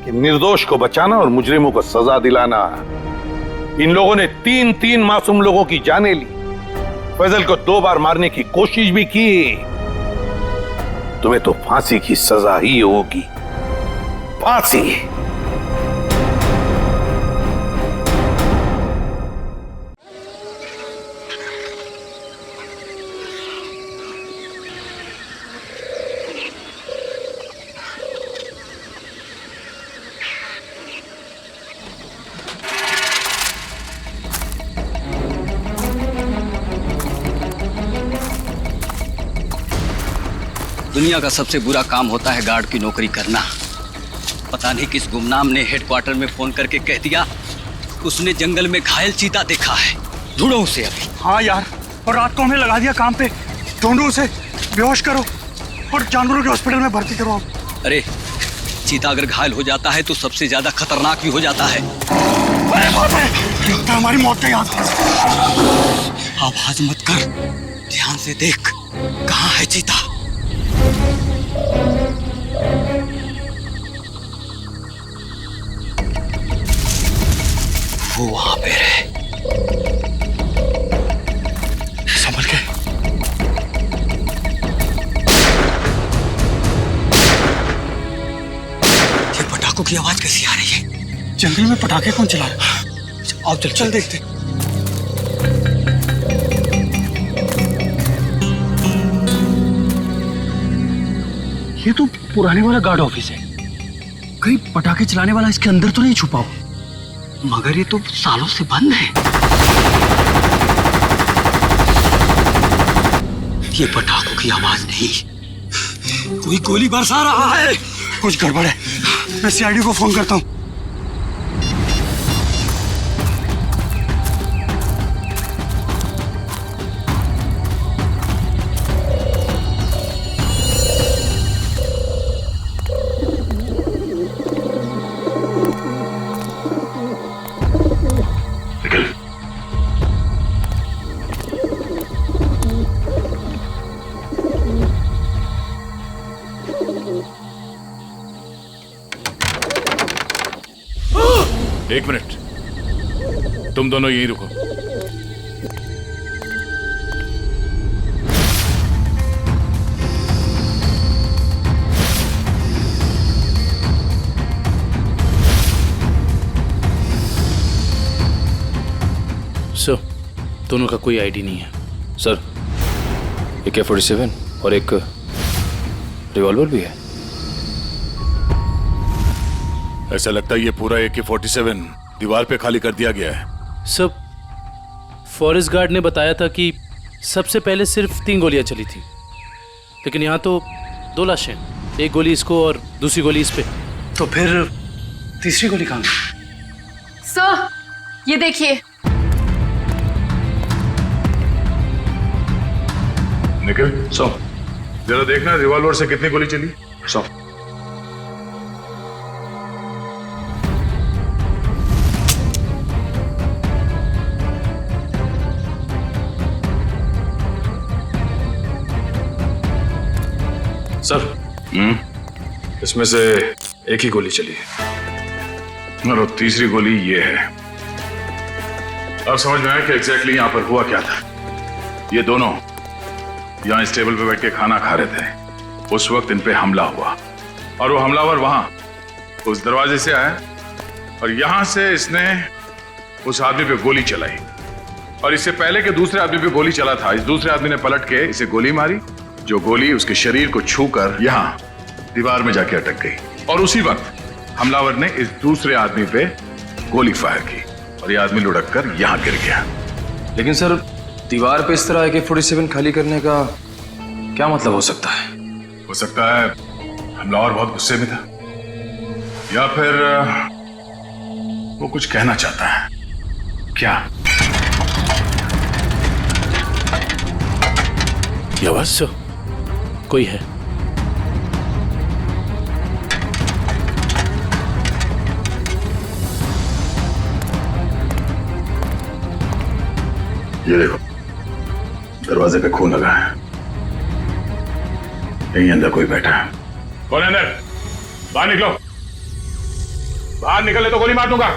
कि निर्दोष को बचाना और मुजरिमों को सजा दिलाना। इन लोगों ने 3 मासूम लोगों की जानें ली, फैजल को 2 बार मारने की कोशिश भी की। तुम्हें तो फांसी की सजा ही होगी, फांसी। दुनिया का सबसे बुरा काम होता है गार्ड की नौकरी करना। पता नहीं किस गुमनाम ने हेडक्वार्टर में फोन करके कह दिया उसने जंगल में घायल चीता देखा है, ढूंढो उसे अभी। हाँ यार, और रात को हमने लगा दिया काम पे। ढूंढो उसे, बेहोश करो और जानवरों के हॉस्पिटल में भर्ती करो। अरे चीता अगर घायल हो जाता है तो सबसे ज्यादा खतरनाक भी हो जाता है। अरे बाप रे, तो हमारी मौत का याद। आवाज मत कर, ध्यान से देख कहाँ है चीता। वो वहां पे है, संभल के। ये पटाखों की आवाज कैसी आ रही है? जंगल में पटाखे कौन चला रहा है? आओ चल देखते। ये तो पुराने वाला गार्ड ऑफिस है। कहीं पटाखे चलाने वाला इसके अंदर तो नहीं छुपा हो? मगर ये तो सालों से बंद है। ये पटाखों की आवाज नहीं, कोई गोली बरसा रहा है। कुछ गड़बड़ है, मैं सीआईडी को फोन करता हूँ। एक मिनट, तुम दोनों यहीं रुको। सर दोनों का कोई आईडी नहीं है। सर AK-47 और एक रिवॉल्वर भी है। ऐसा लगता है ये पूरा AK-47 दीवार पे खाली कर दिया गया है। सर फॉरेस्ट गार्ड ने बताया था कि सबसे पहले सिर्फ 3 गोलियां चली थी, लेकिन यहाँ तो 2 लाशें, एक गोली इसको और दूसरी गोली इस पे। तो फिर तीसरी गोली कहाँ गई? सर ये देखिए। निखिल जरा देखना रिवॉल्वर से कितनी गोली चली। सर इसमें से एक ही गोली चली है और तीसरी गोली ये है। अब समझ में आया कि एग्जैक्टली यहां पर हुआ क्या था। ये दोनों यहां इस टेबल पे बैठ के खाना खा रहे थे, उस वक्त इन पे हमला हुआ और वो हमलावर वहां उस दरवाजे से आया और यहां से इसने उस आदमी पे गोली चलाई और इससे पहले कि दूसरे आदमी पे गोली चला था, इस दूसरे आदमी ने पलट के इसे गोली मारी, जो गोली उसके शरीर को छूकर यहां दीवार में जाके अटक गई और उसी वक्त हमलावर ने इस दूसरे आदमी पे गोली फायर की और ये आदमी लुढ़क कर यहां गिर गया। लेकिन सर दीवार पे इस तरह AK-47 खाली करने का क्या मतलब हो सकता है? हो सकता है हमलावर बहुत गुस्से में था या फिर वो कुछ कहना चाहता है। क्या ये आवाज सो कोई है? ये देखो दरवाजे पे खून लगा है, यहीं अंदर कोई बैठा है। कौन है अंदर? बाहर निकलो, बाहर निकले तो गोली मार दूंगा।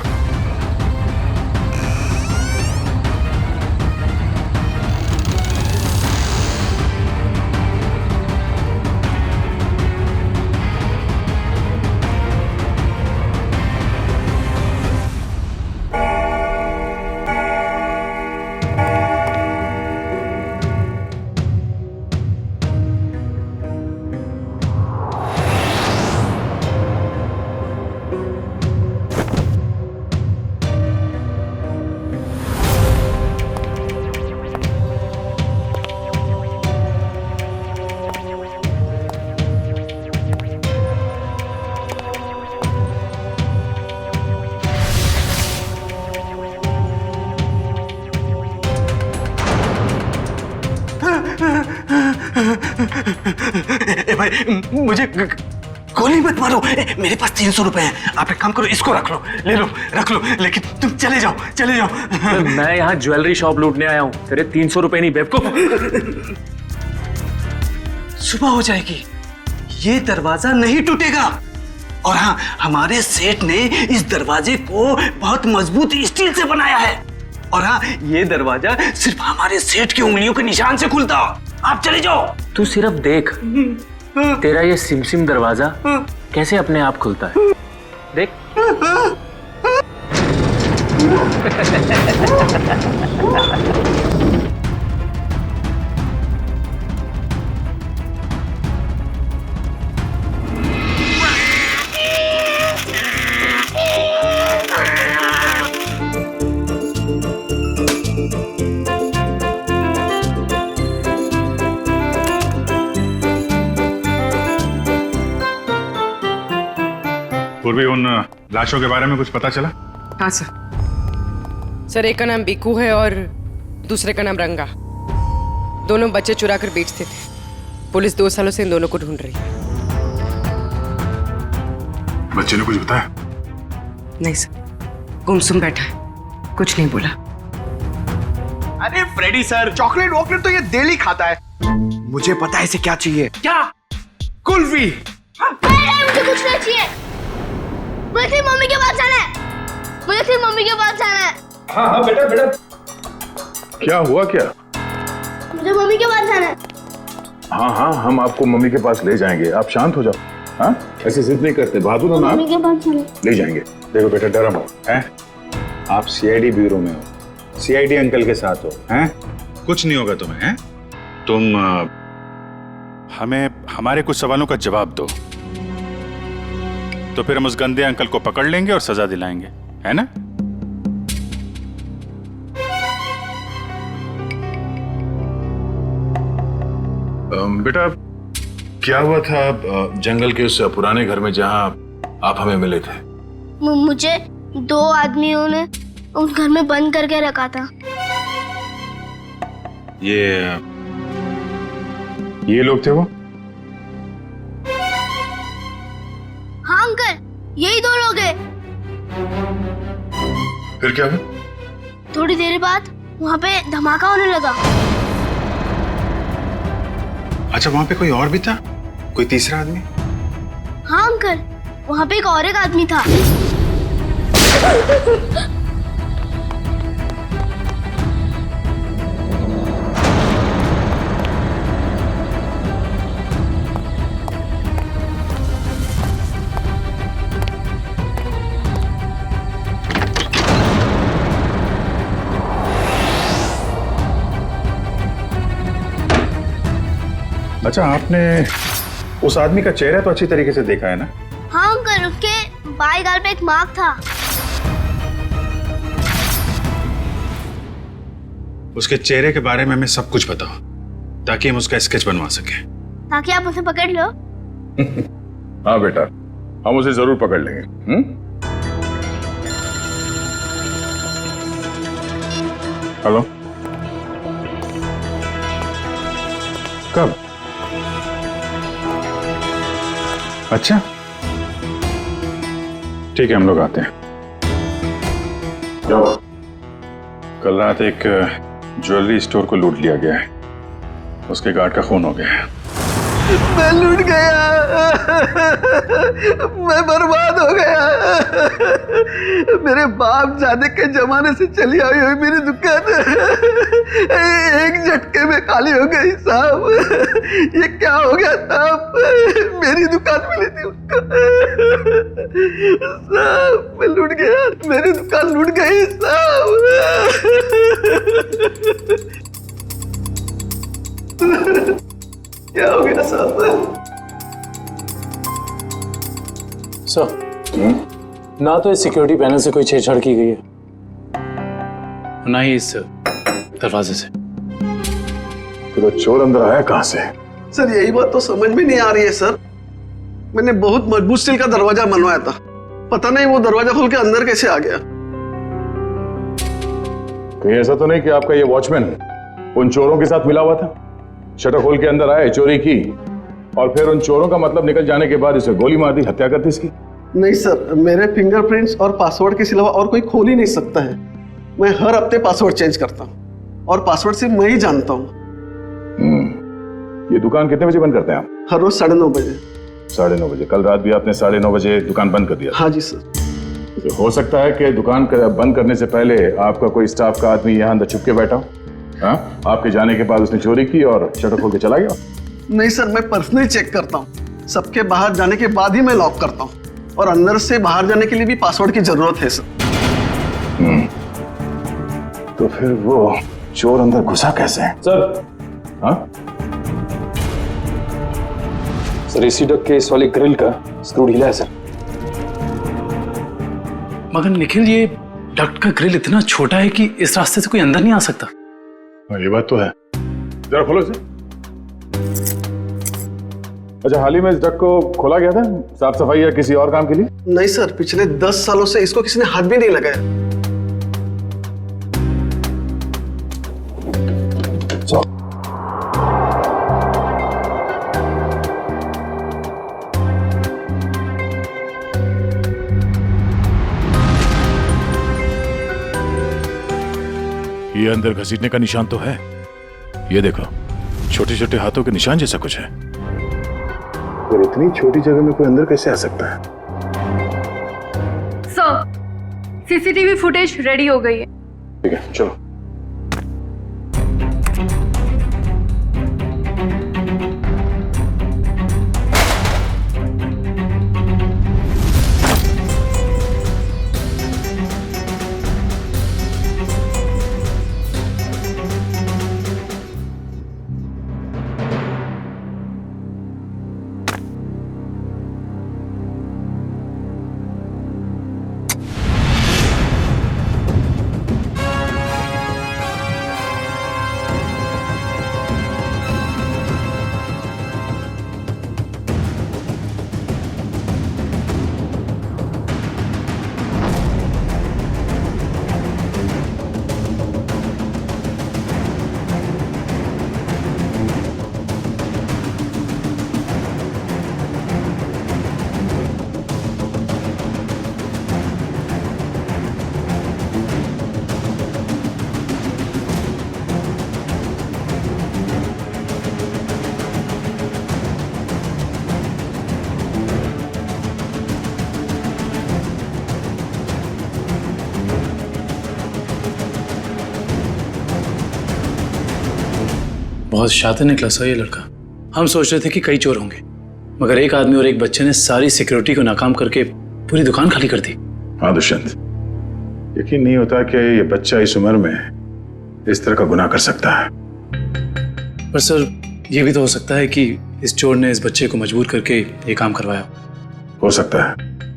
भाई मुझे गोली मत मारो, मेरे पास 300 रुपए हैं। आप एक काम करो, इसको रख लो, ले लो, रख लो, लेकिन तुम चले जाओ, चले जाओ। मैं यहाँ ज्वेलरी शॉप लूटने आया हूँ, तेरे 300 रुपए नहीं बेवकूफ। सुबह हो जाएगी, ये दरवाजा नहीं टूटेगा। और हाँ, हमारे सेठ ने इस दरवाजे को बहुत मजबूत स्टील से बनाया है। और हाँ, ये दरवाजा सिर्फ हमारे सेठ की उंगलियों के निशान से खुलता। आप चले जाओ। तू सिर्फ देख, तेरा ये सिमसिम दरवाजा कैसे अपने आप खुलता है, देख। पूर्वी उन लाशों के बारे में कुछ पता चला? हाँ सर, एक का नाम बीकू है और दूसरे का नाम रंगा। दोनों बच्चे चुरा कर बेचते थे। पुलिस 2 सालों से इन दोनों को ढूंढ रही है। बच्चे ने कुछ बताया? नहीं सर, गुमसुम बैठा है, कुछ नहीं बोला। अरे फ्रेडी सर, चॉकलेट वॉकलेट तो ये डेली खाता है। मुझे पता है इसे क्या चाहिए। क्या? कुल्फी। मुझे कुछ नहीं चाहिए, मुझे तेरी मम्मी के पास जाना है। मुझे तेरी मम्मी के पास जाना है। हाँ हाँ बेटा बेटा। क्या हुआ क्या? मुझे मम्मी के पास जाना है। हाँ हाँ, हम आपको मम्मी के पास ले जाएंगे, आप शांत हो जाओ। हाँ, ऐसे जिद नहीं करते, बहादुर हो ना। मम्मी के पास जाना, ले जाएंगे। देखो बेटा, डरो मत, हैं? आप CID ब्यूरो में हो, सीआईडी अंकल के साथ हो, हैं? कुछ नहीं होगा तुम्हें, हैं? तुम हमें हमारे कुछ सवालों का जवाब दो, तो फिर हम उस गंदे अंकल को पकड़ लेंगे और सजा दिलाएंगे, है ना? बेटा, क्या हुआ था जंगल के उस पुराने घर में जहां आप हमें मिले थे? मुझे 2 आदमियों ने उस घर में बंद करके रखा था। ये लोग थे वो? हाँ अंकल, यही 2 लोग हैं। फिर क्या हुआ? थोड़ी देर बाद वहाँ पे धमाका होने लगा। अच्छा, वहां पे कोई और भी था? कोई तीसरा आदमी? हाँ अंकल, वहाँ पे एक आदमी था। अच्छा, आपने उस आदमी का चेहरा तो अच्छी तरीके से देखा है ना? हाँ अंकल, उसके बाएं गाल पे एक मार्क था। उसके चेहरे के बारे में हमें सब कुछ बताओ, ताकि हम उसका स्केच बनवा सकें। ताकि आप उसे पकड़ लो। हाँ बेटा, हम उसे जरूर पकड़ लेंगे। हेलो, कब? अच्छा, ठीक है, हम लोग आते हैं। कल रात एक ज्वेलरी स्टोर को लूट लिया गया है, उसके गार्ड का खून हो गया है। मैं लूट गया, मैं बर्बाद हो गया। मेरे बाप जाने के जमाने से चली आई हुई मेरी दुकान एक झटके में खाली हो गई साहब। ये क्या हो गया साहब? मेरी दुकान मिली थी उसको साहब। मैं लूट गया, मेरी दुकान लूट गई साहब। क्या हो गया साहब? सर, ना तो इस सिक्योरिटी पैनल से कोई छेड़छाड़ की गई है, ना ही इस दरवाजे से। तो चोर अंदर आया कहां से? सर, यही बात तो समझ में नहीं आ रही है सर। मैंने बहुत मजबूत स्टील का दरवाजा बनवाया था, पता नहीं वो दरवाजा खोल के अंदर कैसे आ गया। कहीं ऐसा तो नहीं कि आपका ये वॉचमैन उन चोरों के साथ मिला हुआ था? शटर खोल के अंदर आए, चोरी की, और फिर उन चोरों का मतलब निकल जाने के बाद इसे गोली मार दी, हत्या कर दी इसकी? नहीं सर, मेरे फिंगरप्रिंट्स और पासवर्ड के सिवा और कोई खोल ही नहीं सकता है। मैं हर हफ्ते पासवर्ड चेंज करता हूँ और पासवर्ड सिर्फ मैं ही जानता हूँ। ये दुकान कितने बजे बंद करते हैं आप? हर रोज 9:30 बजे। 9:30 बजे? कल रात भी आपने 9:30 बजे दुकान बंद कर दिया? हाँ जी सर। तो हो सकता है कि दुकान बंद करने से पहले आपका कोई स्टाफ का आदमी यहाँ अंदर छुप के बैठा हो। हाँ? आपके जाने के बाद उसने चोरी की और शटर खोल के चला गया? नहीं सर, मैं पर्सनली चेक करता हूँ। सबके बाहर जाने के बाद ही मैं लॉक करता हूँ, और अंदर से बाहर जाने के लिए भी पासवर्ड की जरूरत है सर। तो फिर वो चोर अंदर घुसा कैसे? सर, हाँ? सर, एसी डक के इस वाले ग्रिल का स्क्रू ढीला है सर। मगर निखिल, ये डक्ट का ग्रिल इतना छोटा है कि इस रास्ते से कोई अंदर नहीं आ सकता। ये बात तो है, जरा खोलो इसे। अच्छा, हाल ही में इस डक को खोला गया था साफ सफाई या किसी और काम के लिए? नहीं सर, पिछले 10 सालों से इसको किसी ने हाथ भी नहीं लगाया। ये अंदर घसीटने का निशान तो है, ये देखो, छोटे छोटे हाथों के निशान जैसा कुछ है। और इतनी छोटी जगह में कोई अंदर कैसे आ सकता है? सर, सीसीटीवी फुटेज रेडी हो गई है। ठीक है, चलो। बहुत शातिर निकला सर ये लड़का। हम सोच रहे थे कि कई चोर होंगे, मगर एक आदमी और एक बच्चे ने सारी सिक्योरिटी को नाकाम करके पूरी दुकान खाली कर दी। हाँ दुष्यंत, यकीन नहीं होता कि ये बच्चा इस उम्र में इस तरह का गुनाह कर सकता है। पर सर ये भी तो हो सकता है कि इस चोर ने इस बच्चे को मजबूर करके ये काम करवाया। हो सकता है।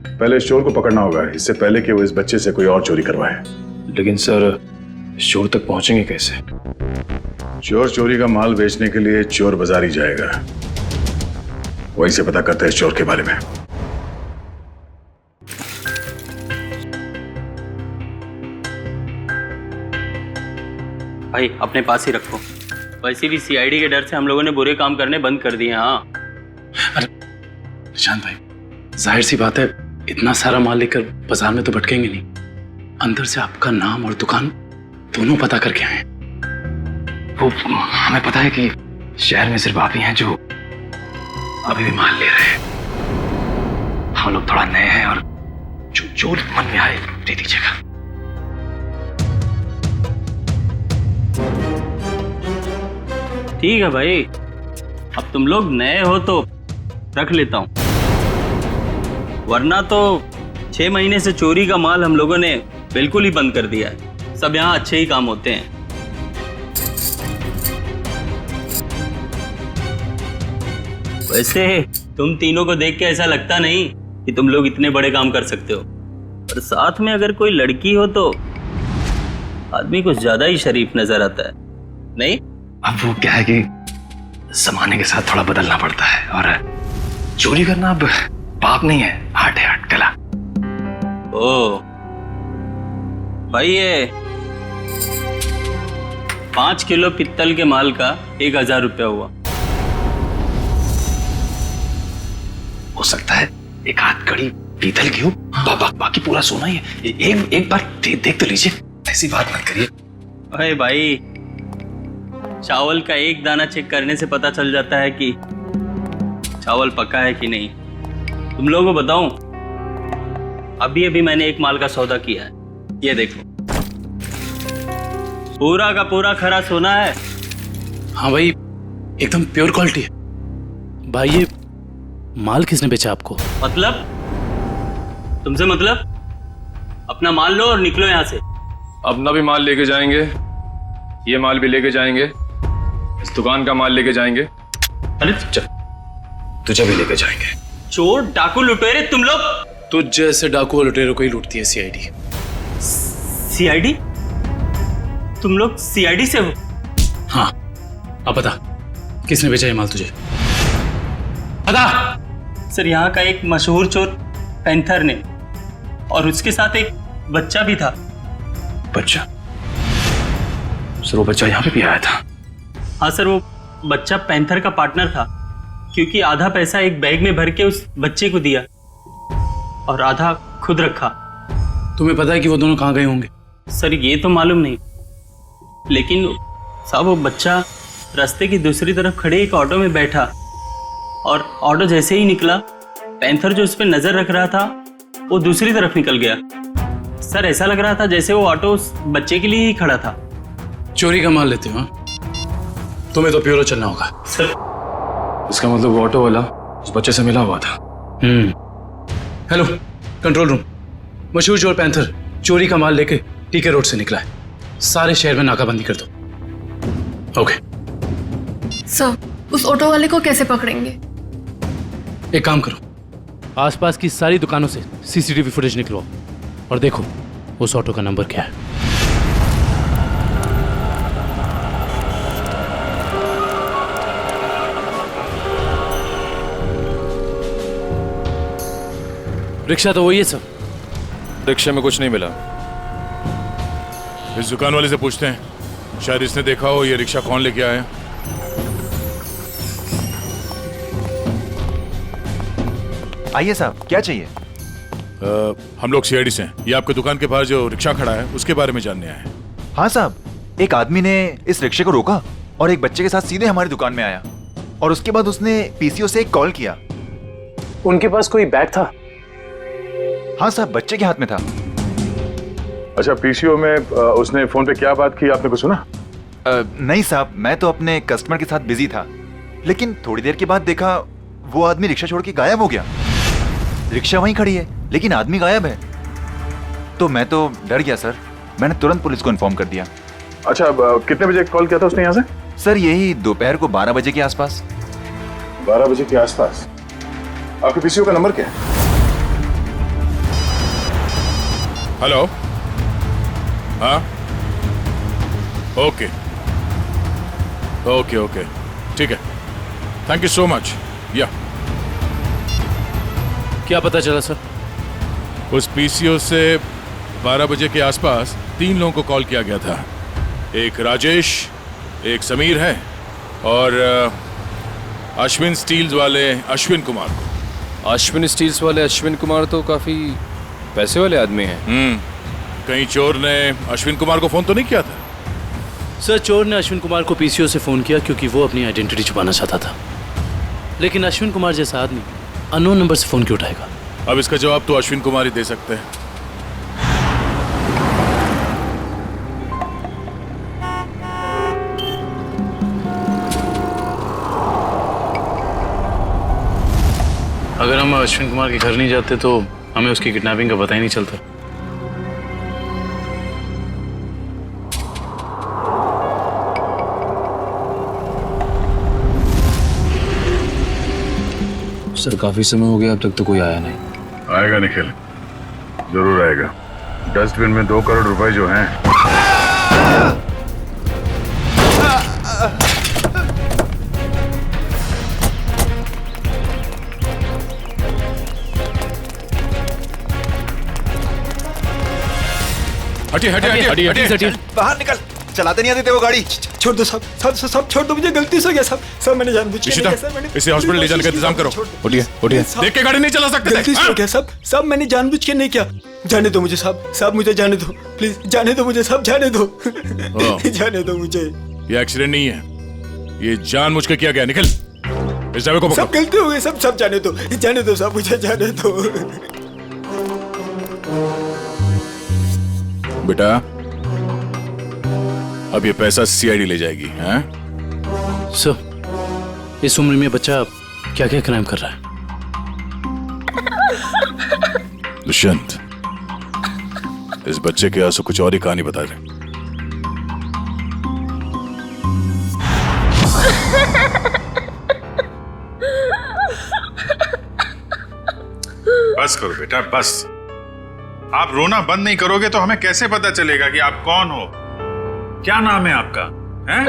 पहले इस चोर को पकड़ना होगा, इससे पहले कि वो इस बच्चे से कोई और चोरी करवाए। लेकिन सर इस चोर तक पहुंचेंगे कैसे? चोर चोरी का माल बेचने के लिए चोर बाजार ही जाएगा। वहीं से पता करते हैं इस चोर के बारे में। भाई अपने पास ही रखो। वैसे भी सीआईडी के डर से हम लोगों ने बुरे काम करने बंद कर दिए। हाँ अरे निशांत भाई, जाहिर सी बात है इतना सारा माल लेकर बाजार में तो भटकेंगे नहीं। अंदर से आपका नाम और दुकान दोनों पता करके आए। वो हमें पता है कि शहर में सिर्फ आप ही हैं जो अभी भी माल ले रहे हैं। हम लोग थोड़ा नए हैं और जो मन में आए दे दीजिएगा। ठीक है भाई, अब तुम लोग नए हो तो रख लेता हूं, वरना तो 6 महीने से चोरी का माल हम लोगों ने बिल्कुल ही बंद कर दिया है। सब यहाँ अच्छे ही काम होते हैं। वैसे तुम तीनों को देख के ऐसा लगता नहीं कि तुम लोग इतने बड़े काम कर सकते हो, और साथ में अगर कोई लड़की हो तो आदमी कुछ ज्यादा ही शरीफ नजर आता है, नहीं? अब वो क्या है कि जमाने के साथ थोड़ा बदलना पड़ता है, और चोरी करना अब पाप नहीं है, आर्ट है, आर्ट, कला। ओ भाई, ये 5 किलो पित्तल के माल का 1000 रुपया हुआ। हो सकता है एक आध कड़ी पीतल की हो, बाकी पूरा सोना ही है। एक बार देख तो लीजिए, ऐसी बात मत करिए। अरे भाई, चावल का एक दाना चेक करने से पता चल जाता है कि चावल पका है कि नहीं। तुम लोगों को बताऊं, अभी अभी मैंने एक माल का सौदा किया है, ये देखो, पूरा का पूरा खरा सोना है। हाँ भाई, एकदम प्योर क्वालिटी है। भाई ये माल किसने बेचा आपको? मतलब? तुमसे मतलब? अपना माल लो और निकलो यहाँ से। अपना भी माल लेके जाएंगे, ये माल भी लेके जाएंगे, इस दुकान का माल लेके जाएंगे। अरे चल, तुझे भी लेके जाएंगे। चोर डाकू लुटेरे तुम लोग। तुझ जैसे डाकू और लुटेरों को ही लूटती है सीआईडी। सीआईडी? तुम लोग सीआईडी से हो? हाँ, अब बता किसने बेचा ये माल तुझे? बता। सर, यहाँ का एक मशहूर चोर पैंथर ने, और उसके साथ एक बच्चा भी था। बच्चा? सर वो बच्चा यहाँ पे भी आया था? हाँ सर, वो बच्चा पैंथर का पार्टनर था, क्योंकि आधा पैसा एक बैग में भर के उस बच्चे को दिया और आधा खुद रखा। तुम्हें पता है कि वो दोनों कहाँ गए होंगे? सर ये तो मालूम नहीं, लेकिन साहब वो बच्चा रास्ते की दूसरी तरफ खड़े एक ऑटो में बैठा, और ऑटो जैसे ही निकला, पैंथर जो उस पर नजर रख रहा था वो दूसरी तरफ निकल गया। सर ऐसा लग रहा था जैसे वो ऑटो उस बच्चे के लिए ही खड़ा था। चोरी का माल लेते हो? तुम्हें तो प्योरो चलना होगा। सर इसका मतलब वो ऑटो वाला उस बच्चे से मिला हुआ था। हेलो कंट्रोल रूम, मशहूर चोर पैंथर चोरी का माल लेके टीके रोड से निकला है। सारे शहर में नाकाबंदी कर दो। ओके सर, उस ऑटो वाले को कैसे पकड़ेंगे? एक काम करो, आसपास की सारी दुकानों से सीसीटीवी फुटेज निकलवाओ और देखो उस ऑटो का नंबर क्या है। रिक्शा तो वही है सर। रिक्शे में कुछ नहीं मिला। इस दुकान वाले से पूछते हैं, शायद इसने देखा हो ये रिक्शा कौन लेके आया। आइए साहब, क्या चाहिए? हम लोग सीआईडी से हैं। ये आपके दुकान के बाहर जो रिक्शा खड़ा है उसके बारे में जानने आए हैं। हाँ साहब, एक आदमी ने इस रिक्शे को रोका और एक बच्चे के साथ सीधे हमारी दुकान में आया, और उसके बाद उसने पीसीओ से एक कॉल किया। उनके पास कोई बैग था? हाँ साहब, बच्चे के हाथ में था। अच्छा, पीसीओ में उसने फोन पे क्या बात की, आपने कुछ सुना? नहीं साहब, मैं तो अपने कस्टमर के साथ बिजी था, लेकिन थोड़ी देर के बाद देखा वो आदमी रिक्शा छोड़ के गायब हो गया। रिक्शा वहीं खड़ी है लेकिन आदमी गायब है। तो मैं तो डर गया सर, मैंने तुरंत पुलिस को इन्फॉर्म कर दिया। अच्छा, अब कितने बजे कॉल किया था उसने यहाँ से? सर यही दोपहर को 12 बजे के आसपास। 12 बजे के आसपास? आपके पीसीओ का नंबर क्या है? हेलो, हाँ, ओके ओके ओके, ठीक है, थैंक यू सो मच। या क्या पता चला सर? उस पीसीओ से 12 बजे के आसपास 3 लोगों को कॉल किया गया था। एक राजेश, एक समीर है और अश्विन स्टील्स वाले अश्विन कुमार को। अश्विन स्टील्स वाले अश्विन कुमार तो काफी पैसे वाले आदमी हैं। कहीं चोर ने अश्विन कुमार को फोन तो नहीं किया था? सर चोर ने अश्विन कुमार को पीसीओ से फोन किया क्योंकि वो अपनी आइडेंटिटी छुपाना चाहता था, लेकिन अश्विन कुमार जैसा आदमी अननोन नंबर से फोन क्यों उठाएगा? अब इसका जवाब तो अश्विन कुमार ही दे सकते हैं। अगर हम अश्विन कुमार के घर नहीं जाते तो हमें उसकी किडनैपिंग का पता ही नहीं चलता। सर काफी समय हो गया, अब तक तो कोई आया नहीं। आएगा निखिल, जरूर आएगा। डस्टबिन में 2 करोड़ रुपए जो हैं। हटिए हटिए हटिए हटिए, बाहर निकल, चलाते नहीं आते वो गाड़ी। छोड़ दो सब छोड़ दो, मुझे गलती से हो गया सब मैंने जानबूझ के नहीं किया सर। इसे हॉस्पिटल ले जाने का इंतजाम करो। उठिए उठिए, देख के गाड़ी नहीं चला सकते। गलती से हो गया सब मैंने जानबूझ के नहीं किया। जाने दो मुझे साहब मुझे जाने दो, प्लीज जाने दो मुझे साहब, जाने दो जाने दो मुझे। ये एक्सीडेंट नहीं है, ये जानबूझ के किया गया। निकल, इस ड्राइवर को पकड़ो। सब गलती हो गई, सब जाने दो साहब, मुझे जाने दो। बेटा अब ये पैसा सीआईडी ले जाएगी। हैं? सर इस उम्र में बच्चा क्या क्या क्राइम कर रहा है? दुष्यंत, इस बच्चे के आंसू कुछ और ही कहानी बता रहे। बस करो बेटा, बस। आप रोना बंद नहीं करोगे तो हमें कैसे पता चलेगा कि आप कौन हो? क्या नाम है आपका? हैं?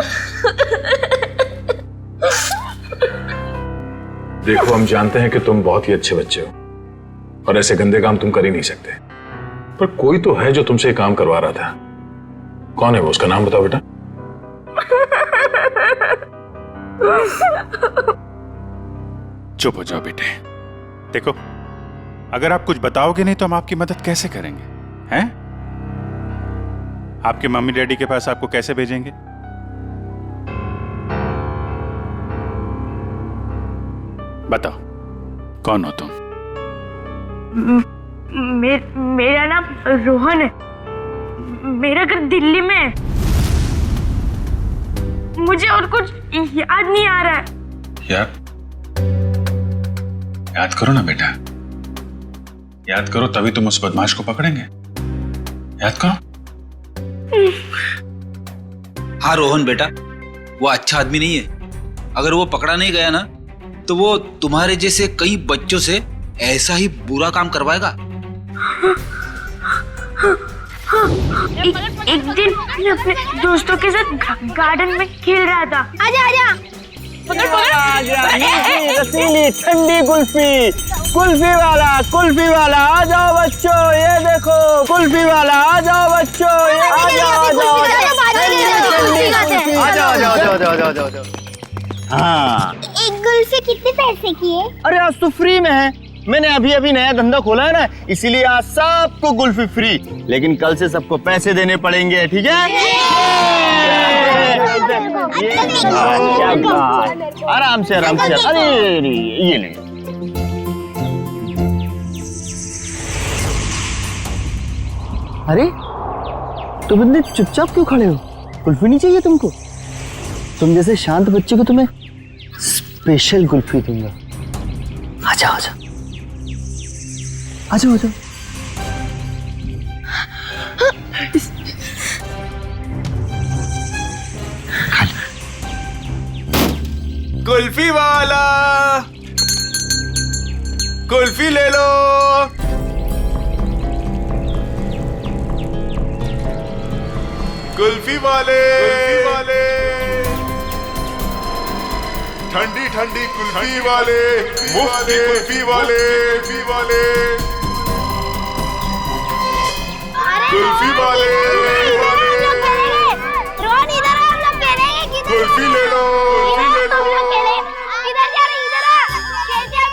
देखो, हम जानते हैं कि तुम बहुत ही अच्छे बच्चे हो और ऐसे गंदे काम तुम कर ही नहीं सकते, पर कोई तो है जो तुमसे काम करवा रहा था। कौन है वो? उसका नाम बताओ बेटा। चुप हो जाओ बेटे। देखो, अगर आप कुछ बताओगे नहीं तो हम आपकी मदद कैसे करेंगे? हैं? आपके मम्मी डैडी के पास आपको कैसे भेजेंगे? बताओ, कौन हो तुम? मेरा नाम रोहन है, मेरा घर दिल्ली में है। मुझे और कुछ याद नहीं आ रहा है। याद करो ना बेटा, याद करो, तभी तुम उस बदमाश को पकड़ेंगे। याद करो। हाँ रोहन बेटा, वो अच्छा आदमी नहीं है। अगर वो पकड़ा नहीं गया ना तो वो तुम्हारे जैसे कई बच्चों से ऐसा ही बुरा काम करवाएगा। एक दिन मैं अपने दोस्तों के साथ गार्डन में खेल रहा था। आजा रसीली ठंडी कुल्फी वाला आ जाओ बच्चों, ये देखो कुल्फी वाला, आ जाओ बच्चों, ये आ जाओ। हाँ, एक कुल्फी कितने पैसे की है? अरे आज तो फ्री में है। मैंने अभी नया धंधा खोला है ना, इसीलिए आज सबको कुल्फी फ्री, लेकिन कल से सबको पैसे देने पड़ेंगे, ठीक है? आराम से अरे ये ले। अरे तुम इतने चुपचाप क्यों खड़े हो? कुल्फी नहीं चाहिए तुमको? तुम जैसे शांत बच्चे को तुम्हें स्पेशल कुल्फी दूंगा। आजा आजा आजा आजा। कुल्फी वाला, कुल्फी ले लो। कुल्फी वाले, ठंडी ठंडी कुल्फी वाले, मुफ्त की कुल्फी वाले, कुल्फी वाले, रोहन इधर आ, हम लोग खेलेंगे। किधर कुल्फी ले लो, इधर जा रहे, इधर आ, खेलते हैं।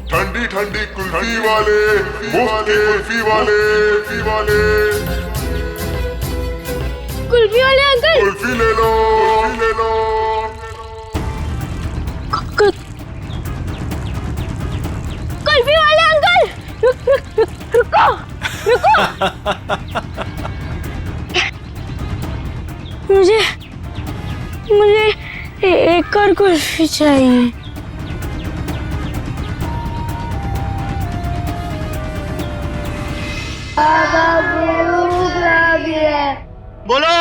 ठंडी ठंडी कुल्फी वाले, मुफ्त की कुल्फी वाले, कुल्फी वाले अंकल, कुल्फी ले लो, कुल्फी वाले अंकल, रुको। मुझे एक और कुल्फी चाहिए। बाबा भूख लगी है। बोलो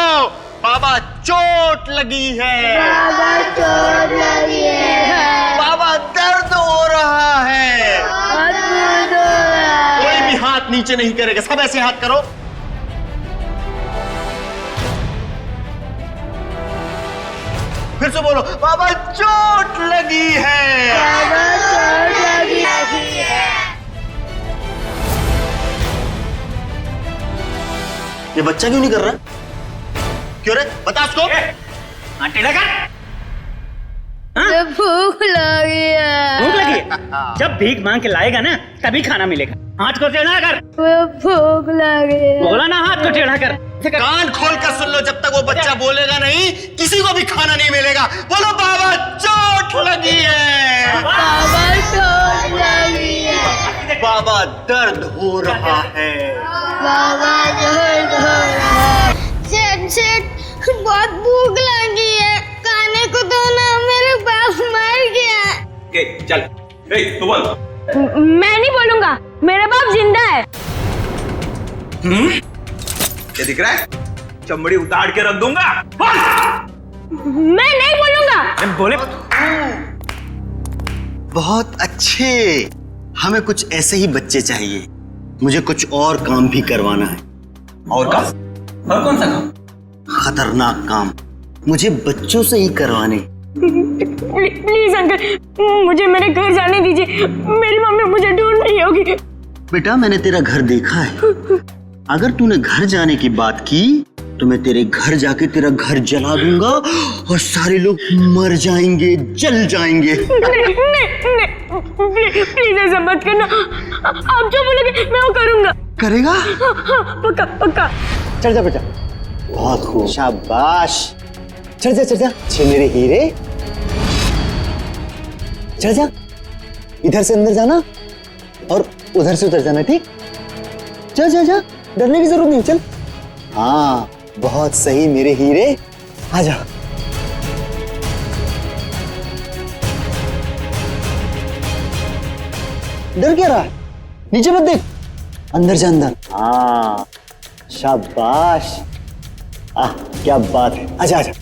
बाबा चोट लगी है। बाबा चोट लगी है। बाबा दर्द हो रहा है। दर्द हो रहा है। कोई भी हाथ नीचे नहीं करेगा, सब ऐसे हाथ करो। फिर से बोलो, बाबा चोट लगी है। बाबा चोट लगी है। ये बच्चा क्यों नहीं कर रहा? क्यों रे? बता उसको। आंटी लगा। भूख लगी है। भूख लगी है? जब भीख मांग के लाएगा ना तभी खाना मिलेगा। हाथ को टेढ़ा कर। भूख लगी है। बोला ना हाथ को टेढ़ा कर। कान खोल कर सुन लो, जब तक वो बच्चा बोलेगा नहीं किसी को भी खाना नहीं मिलेगा। बोलो बाबा चोट लगी है। बाबा चोट लगी है। बाबा दर्द हो रहा है। बाबा दर्द हो रहा है। सेठ बहुत भूख लगी है, खाने को दो ना, मेरे बाप मर गया। चल तू बोल। मैं नहीं बोलूंगा, मेरा बाप जिंदा है। क्या दिख रहा है? चमड़ी उतार के रख दूंगा। मैं नहीं बोलूंगा। बोले बहुत अच्छे, हमें कुछ ऐसे ही बच्चे चाहिए। मुझे कुछ और काम भी करवाना है। और काम? और कौन सा काम? खतरनाक काम मुझे बच्चों से ही करवाने। प्लीज अंकल, मुझे मेरे घर जाने दीजिए। मेरी मम्मी मुझे ढूंढ रही होगी। बेटा मैंने तेरा घर देखा है। अगर तूने घर जाने की बात की तो मैं तेरे घर जाके तेरा घर जला दूंगा और सारे लोग मर जाएंगे, जल जाएंगे। नहीं, प्लीज ऐसा मत करना। आप जो बोलोगे मैं वो करूंगा। करेगा? पक्का पक्का। चढ़ जा बेटा। बहुत खूब, शाबाश। चढ़ जा छे मेरे हीरे। चढ़ जा। इधर से अंदर जाना और उधर से उतर जाना, ठीक? जा, डरने की जरूरत नहीं, चल। हाँ बहुत सही मेरे हीरे, आजा। डर क्या रहा है? नीचे मत देख, अंदर जा अंदर। हाँ शाबाश। क्या बात है, आजा। आजा।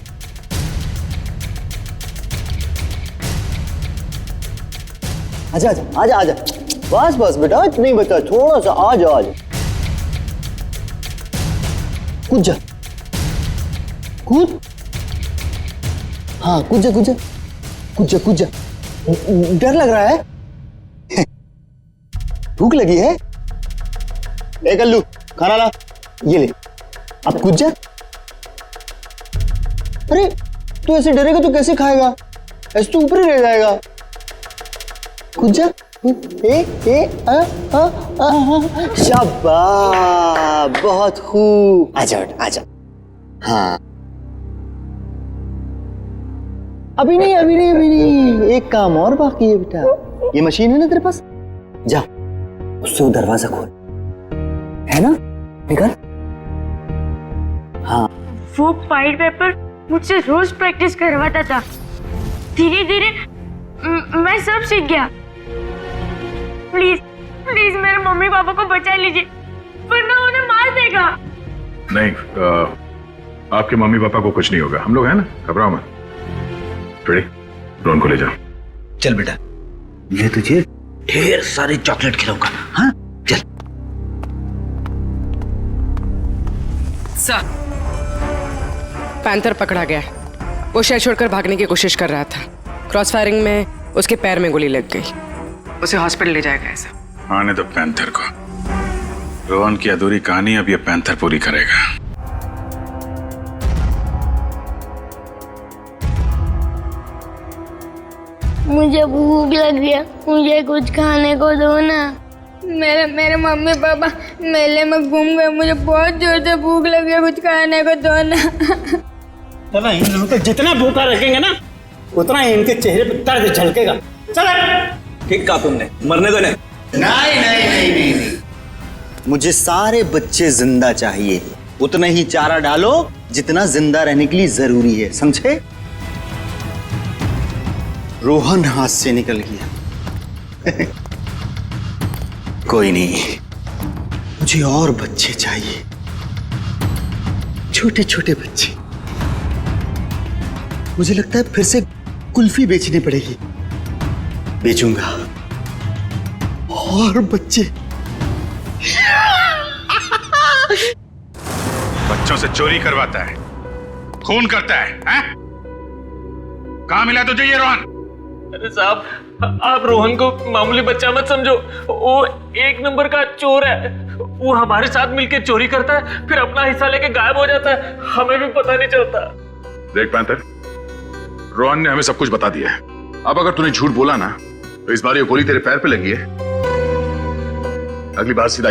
बस बेटा, नहीं बता, थोड़ा सा आजा। कूद जा, कूद। हाँ कूद जा। डर लग रहा है? भूख लगी है? ए कल्लू, खाना ला, ये ले। अब कूद जा। अरे तू ऐसे डरेगा तो कैसे खाएगा? ऐसे तो ऊपर ही रह जाएगा। कूद जा। शाबाश, बहुत खूब। आजा। हाँ अभी नहीं, एक काम और बाकी है बेटा। ये मशीन है ना तेरे पास, जा उससे वो दरवाजा खोल, है ना? निकल। हाँ, वो पाइल पेपर मुझसे रोज प्रैक्टिस करवाता था। धीरे धीरे मैं सब सीख गया। प्लीज प्लीज मेरे मम्मी पापा को बचा लीजिए, वरना उन्हें मार देगा। नहीं, आपके मम्मी पापा को कुछ नहीं होगा, हम लोग हैं ना, घबराओ मत। फ्रेडी, रोहन को ले जाओ। चल बेटा, मैं तुझे ढेर सारे चॉकलेट खिलाऊंगा। हाँ चल। सर, पैंथर पकड़ा गया। वो शहर छोड़कर भागने की कोशिश कर रहा था। क्रॉस फायरिंग में उसके पैर में गोली लग गई। उसे हॉस्पिटल ले जाया गया सर। आने दो पैंथर को। रोहन की अधूरी कहानी अब ये पैंथर पूरी करेगा। मुझे भूख लग गया, मुझे कुछ खाने को दो ना। मेरे मम्मी पापा मेले में घूम गए, मुझे बहुत जोर से भूख लग गया, कुछ खाने को दो ना। चलो इन लोगों को जितना भूखा रखेंगे ना, उतना इनके चेहरे पर दर्द झलकेगा। चलो। ठीक कहा तुमने, मरने दो नहीं। नहीं नहीं नहीं नहीं नहीं, मुझे सारे बच्चे जिंदा चाहिए। उतना ही चारा डालो जितना जिंदा रहने के लिए जरूरी है, समझे? रोहन हाथ से निकल गया। कोई नहीं, मुझे और बच्चे चाहिए, छोटे छोटे बच्चे। मुझे लगता है फिर से कुल्फी बेचनी पड़ेगी। बेचूंगा और बच्चे। बच्चों से चोरी करवाता है, खून करता है, हैं? कहां मिला तुझे ये रोहन? अरे साहब, आप रोहन को मामूली बच्चा मत समझो। वो एक नंबर का चोर है। वो हमारे साथ मिलकर चोरी करता है, फिर अपना हिस्सा लेके गायब हो जाता है, हमें भी पता नहीं चलता। देख पैंथर, रोहन ने हमें सब कुछ बता दिया है। अब अगर तूने झूठ बोला ना, तो इस बार ये गोली तेरे पैर पे लगी है, अगली बार सीधा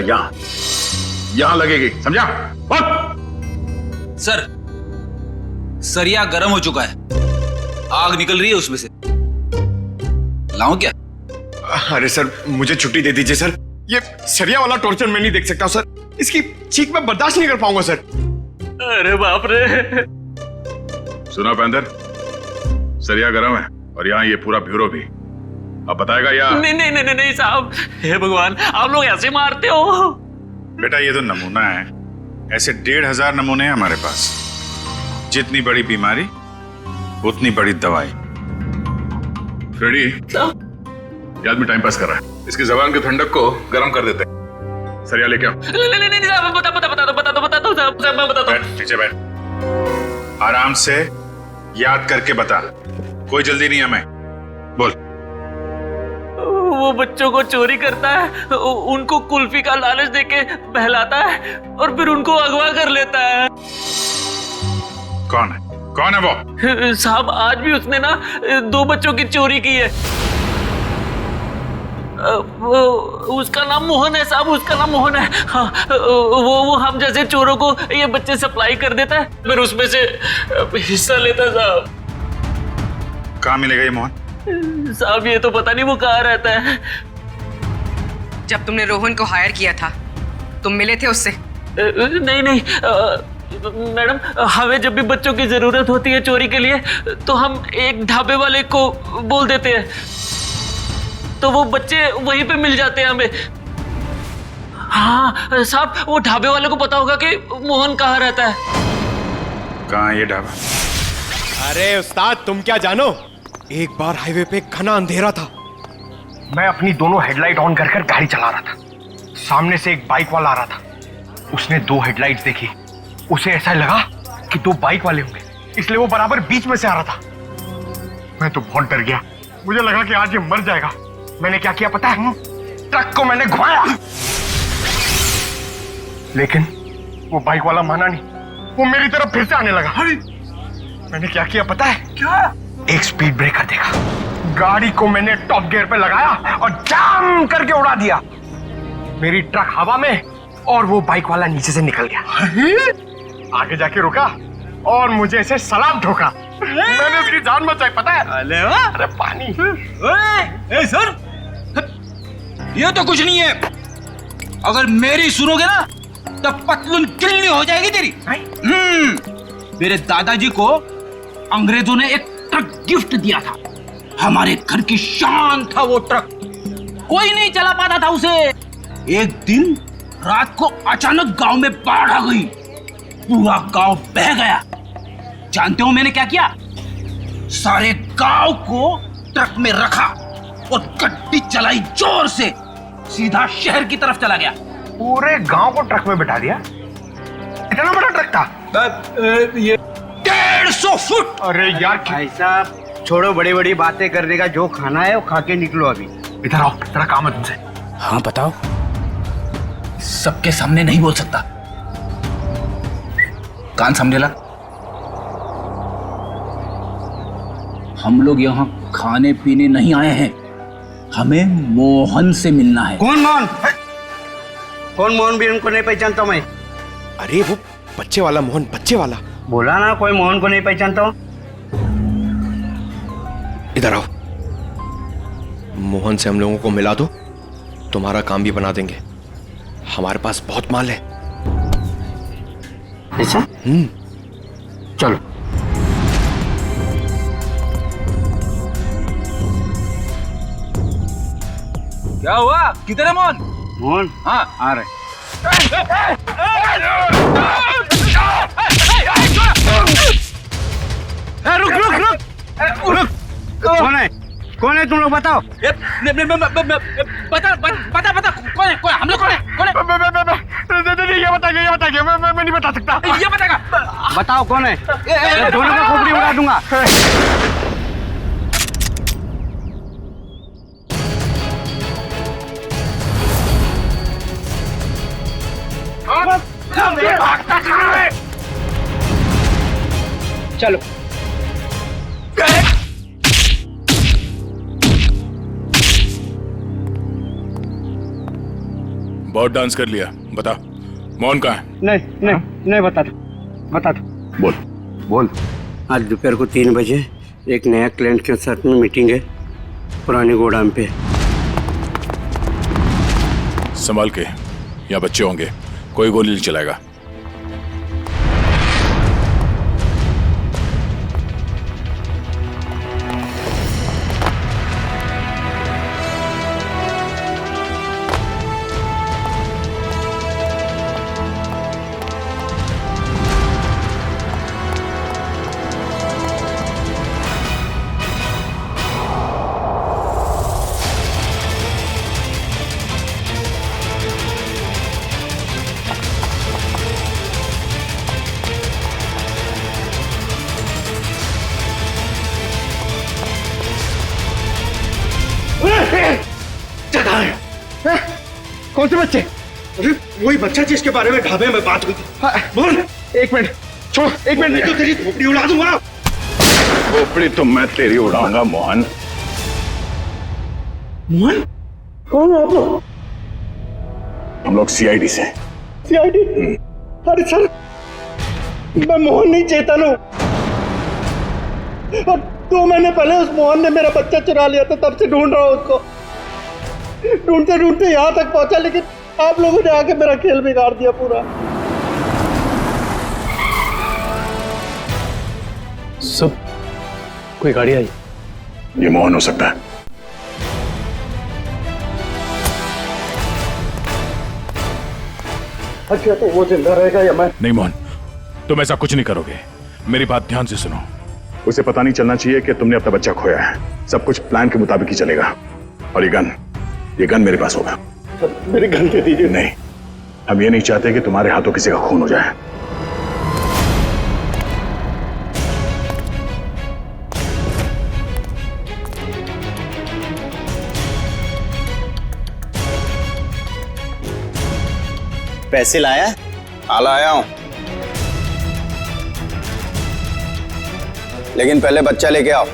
यहां लगेगी, समझा? सर, सरिया गर्म हो चुका है, आग निकल रही है उसमें से। लाऊं क्या? अरे सर, मुझे छुट्टी दे दीजिए सर। ये सरिया वाला टॉर्चर मैं नहीं देख सकता सर। इसकी चीख मैं बर्दाश्त नहीं कर पाऊंगा सर। अरे बाप रे। सुना पैंथर, सरिया गरम है और यहाँ ये पूरा ब्यूरो भी। अब बताएगा या? नहीं नहीं नहीं नहीं साहब, हे भगवान, आप लोग ऐसे मारते हो? बेटा ये तो नमूना है, ऐसे 1500 नमूने हैं हमारे पास। जितनी बड़ी बीमारी उतनी बड़ी दवाई। फ्रेडी, ये आदमी टाइम पास कर रहा है, इसकी जबान की ठंडक को गर्म कर देते हैं। सरिया लेके आओ। नहीं साहब, बता दो साहब, मैं बताता हूं। पीछे बैठ, आराम से याद करके बता, कोई जल्दी नहीं है। मैं बोल। वो बच्चों को चोरी करता है, उनको कुल्फी का लालच देके बहलाता है और फिर उनको अगवा कर लेता है। कौन है? कौन है वो? साहब, आज भी उसने ना 2 बच्चों की चोरी की है। उसका नाम मोहन है साहब, उसका नाम मोहन है। हाँ, वो हम जैसे चोरों को ये बच्चे सप्लाई कर देता है, फिर उसमें से हिस्सा लेता है साहब। कहाँ मिलेगा ये मोहन? साहब ये तो पता नहीं वो कहाँ रहता है। जब तुमने रोहन को हायर किया था, तुम मिले थे उससे? नहीं मैडम, हमें जब भी बच्चों की जरूरत होती है चोरी के लिए, तो हम एक ढाबे वाले को बोल देते हैं, तो वो बच्चे वहीं पे मिल जाते हैं हमें। हाँ साहब, वो ढाबे वाले को पता होगा कि मोहन कहाँ रहता है। कहाँ है ये ढाबा? अरे उस्ताद, तुम क्या जानो, एक बार हाईवे पे घना अंधेरा था। मैं अपनी दोनों हेडलाइट ऑन कर गाड़ी चला रहा था। सामने से एक बाइक वाला आ रहा था। उसने 2 हेडलाइट्स देखी। उसे ऐसा लगा कि 2 बाइक वाले होंगे, इसलिए वो बराबर बीच में से आ रहा था। मैं तो बहुत डर गया, मुझे लगा कि आज ये मर जाएगा। मैंने क्या किया पता है? ट्रक को मैंने घुमाया, लेकिन वो बाइक वाला माना नहीं, वो मेरी तरफ फिर से आने लगा। मैंने क्या किया पता है? क्या? एक स्पीड ब्रेकर देखा, गाड़ी को मैंने टॉप गियर पे लगाया और जाम करके उड़ा दिया। मेरी ट्रक हवा में और वो बाइक वाला नीचे से निकल गया। आगे जाके रुका और मुझे ऐसे सलाम ठोका। मैंने उसकी जान बचाई पता है? अरे पानी। ए सर, ये तो कुछ नहीं है। अगर मेरी सुनोगे ना तो पतलून गिल्ली हो जाएगी तेरी। मेरे दादाजी को अंग्रेजों ने एक ट्रक गिफ्ट दिया था, हमारे घर की शान था वो ट्रक, कोई नहीं चला पाता था उसे। एक दिन रात को अचानक गांव में बाढ़ आ गई, पूरा गांव बह गया। जानते हो मैंने क्या किया? सारे गांव को ट्रक में रखा और गड्डी चलाई जोर से, सीधा शहर की तरफ चला गया। पूरे गांव को ट्रक में बिठा दिया? इतना बड़ा ट्रक था? ये 150 फुट। अरे यार भाई साहब छोड़ो बड़ी बड़ी बातें करने का, जो खाना है वो खा के निकलो अभी। इधर आओ, तेरा काम है तुमसे। हाँ बताओ। सबके सामने नहीं बोल सकता, कान सामने ला। हम लोग यहाँ खाने पीने नहीं आए हैं, हमें मोहन से मिलना है। कौन मोहन? कौन मोहन? भी उनको नहीं पहचानता मैं। अरे वो बच्चे वाला मोहन, बच्चे वाला। बोला ना कोई मोहन को नहीं पहचानता हूँ। इधर आओ, मोहन से हम लोगों को मिला दो, तुम्हारा काम भी बना देंगे। हमारे पास बहुत माल है। ऐसा? चलो। क्या हुआ? किधर है मोहन? मोहन? हाँ आ रहे। रुक रुक रुक रुक। कौन है? कौन है तुम लोग बताओ? बता बता बता कौन है? हम लोग कौन है? ये बताइए, मैं नहीं बता सकता। ये बताएगा। बताओ कौन है? दोनों का खोपड़ी उड़ा दूंगा। चलो। बहुत डांस कर लिया, बता मोहन कहाँ है? नहीं बता दो। बोल। आज दोपहर को 3 बजे एक नया क्लाइंट के साथ में मीटिंग है पुराने गोदाम पे। संभाल के, यहाँ बच्चे होंगे, कोई गोली नहीं चलाएगा। कौन से बच्चे? अरे वही बच्चा जिसके बारे में ढाबे में बात हुई थी। मोहन, एक मिनट छोड़, एक मिनट, नहीं तो तेरी खोपड़ी उड़ा दूंगा। खोपड़ी तो मैं तेरी उड़ाऊंगा मोहन। मोहन? कौन हो आप लोग? हम लोग सीआईडी से। सीआईडी? अरे सर, मैं मोहन नहीं, चेतन हूँ। और 2 महीने पहले उस मोहन ने मेरा बच्चा चुरा लिया था, तब से ढूंढ रहा हूँ उसको। ढूंढते ढूंढते यहाँ तक पहुंचा, लेकिन आप लोगों ने आके मेरा खेल बिगाड़ दिया पूरा। सब कोई गाड़ी आई? ये मोहन हो सकता है। अच्छा तो वो जिंदा रहेगा या मैं? नहीं मोहन, तुम ऐसा कुछ नहीं करोगे। मेरी बात ध्यान से सुनो। उसे पता नहीं चलना चाहिए कि तुमने अपना बच्चा खोया है। सब कुछ प्लान के मुताबिक ही चलेगा। और ये गन मेरे पास होगा। मेरी गन दे दीजिए। नहीं, हम ये नहीं चाहते कि तुम्हारे हाथों किसी का खून हो जाए। पैसे लाया? हाँ लाया हूं, लेकिन पहले बच्चा लेके आओ।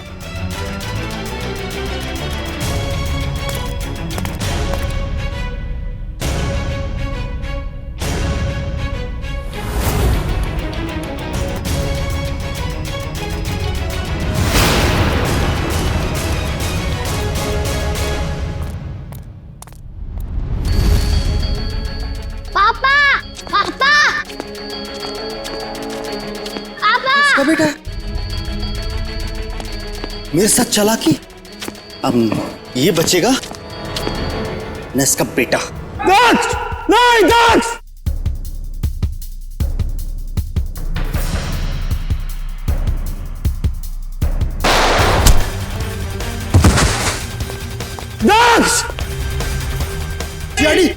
पापा, पापा, क्या बेटा? मेरे साथ चालाकी? अब ये बचेगा न इसका बेटा। दक्ष! नहीं दक्ष! दक्ष! डैडी!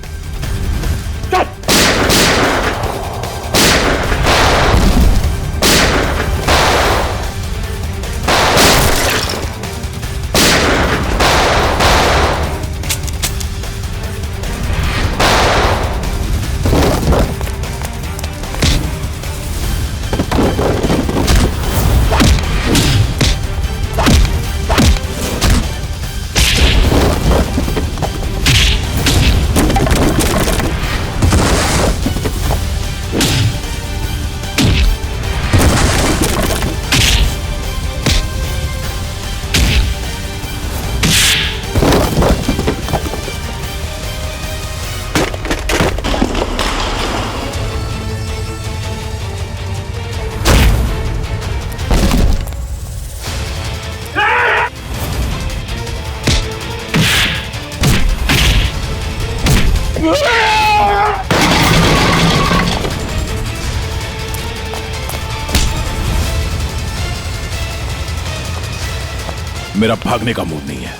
मेरा भागने का मूड नहीं है।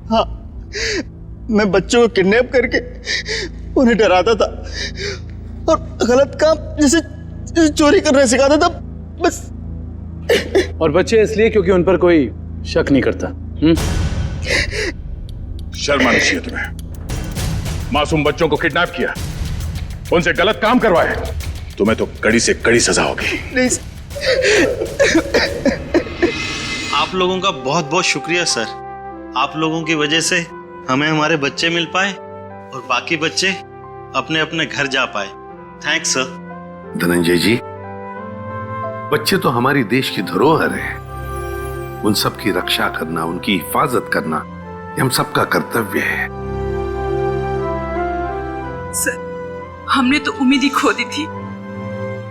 हाँ, मैं बच्चों को किडनैप करके उन्हें डराता था और गलत काम जैसे चोरी करना सिखाता था बस। और बच्चे इसलिए क्योंकि उन पर कोई शक नहीं करता। शर्म आनी चाहिए तुम्हें। मासूम बच्चों को किडनैप किया, उनसे गलत काम करवाए, तुम्हें तो कड़ी से कड़ी सजा होगी। प्लीज। आप लोगों का बहुत बहुत शुक्रिया सर। आप लोगों की वजह से हमें हमारे बच्चे मिल पाए और बाकी बच्चे अपने अपने घर जा पाए। Thanks sir. धनंजय जी, बच्चे तो हमारी देश की धरोहर है। उन सब की रक्षा करना, उनकी हिफाजत करना ये हम सबका कर्तव्य है। सर, हमने तो उम्मीद ही खो दी थी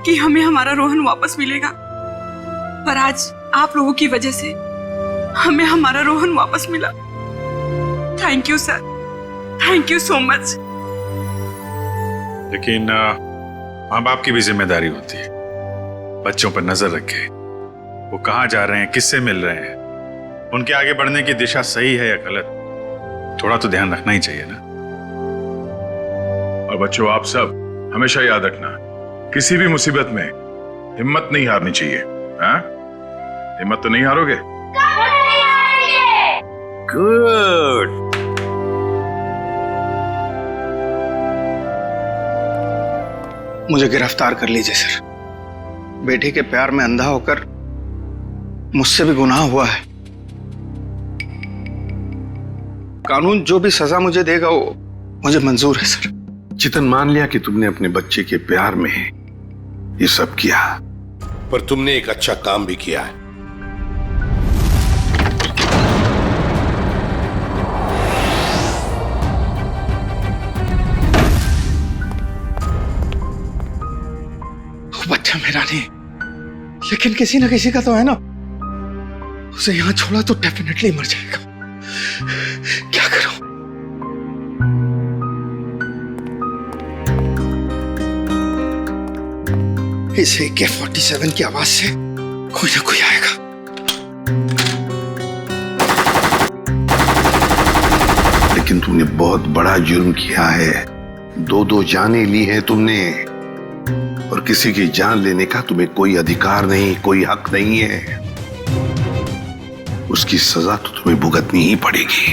कि हमें हमारा रोहन वापस मिलेगा, पर आज आप लोगों की वजह से हमें हमारा रोहन वापस मिला। Thank you sir, thank you so much. लेकिन माँ बाप की भी जिम्मेदारी होती है, बच्चों पर नजर रखे, वो कहाँ जा रहे हैं, किससे मिल रहे हैं, उनके आगे बढ़ने की दिशा सही है या गलत, थोड़ा तो ध्यान रखना ही चाहिए ना। और बच्चों, आप सब हमेशा याद रखना, किसी भी मुसीबत में हिम्मत नहीं हारनी चाहिए। हाँ? हिम्मत तो नहीं हारोगे? गुड। मुझे गिरफ्तार कर लीजिए सर। बेटे के प्यार में अंधा होकर मुझसे भी गुनाह हुआ है। कानून जो भी सजा मुझे देगा वो मुझे मंजूर है सर। चितन, मान लिया कि तुमने अपने बच्चे के प्यार में ये सब किया, पर तुमने एक अच्छा काम भी किया है। बच्चा मेरा नहीं, लेकिन किसी ना किसी का तो है ना। उसे यहां छोड़ा तो डेफिनेटली मर जाएगा। क्या करूं? इस AK-47 की आवाज से कोई ना कोई आएगा। लेकिन तुमने बहुत बड़ा जुर्म किया है। दो जानें ली है तुमने, और किसी की जान लेने का तुम्हें कोई अधिकार नहीं, कोई हक नहीं है। उसकी सजा तो तुम्हें भुगतनी ही पड़ेगी।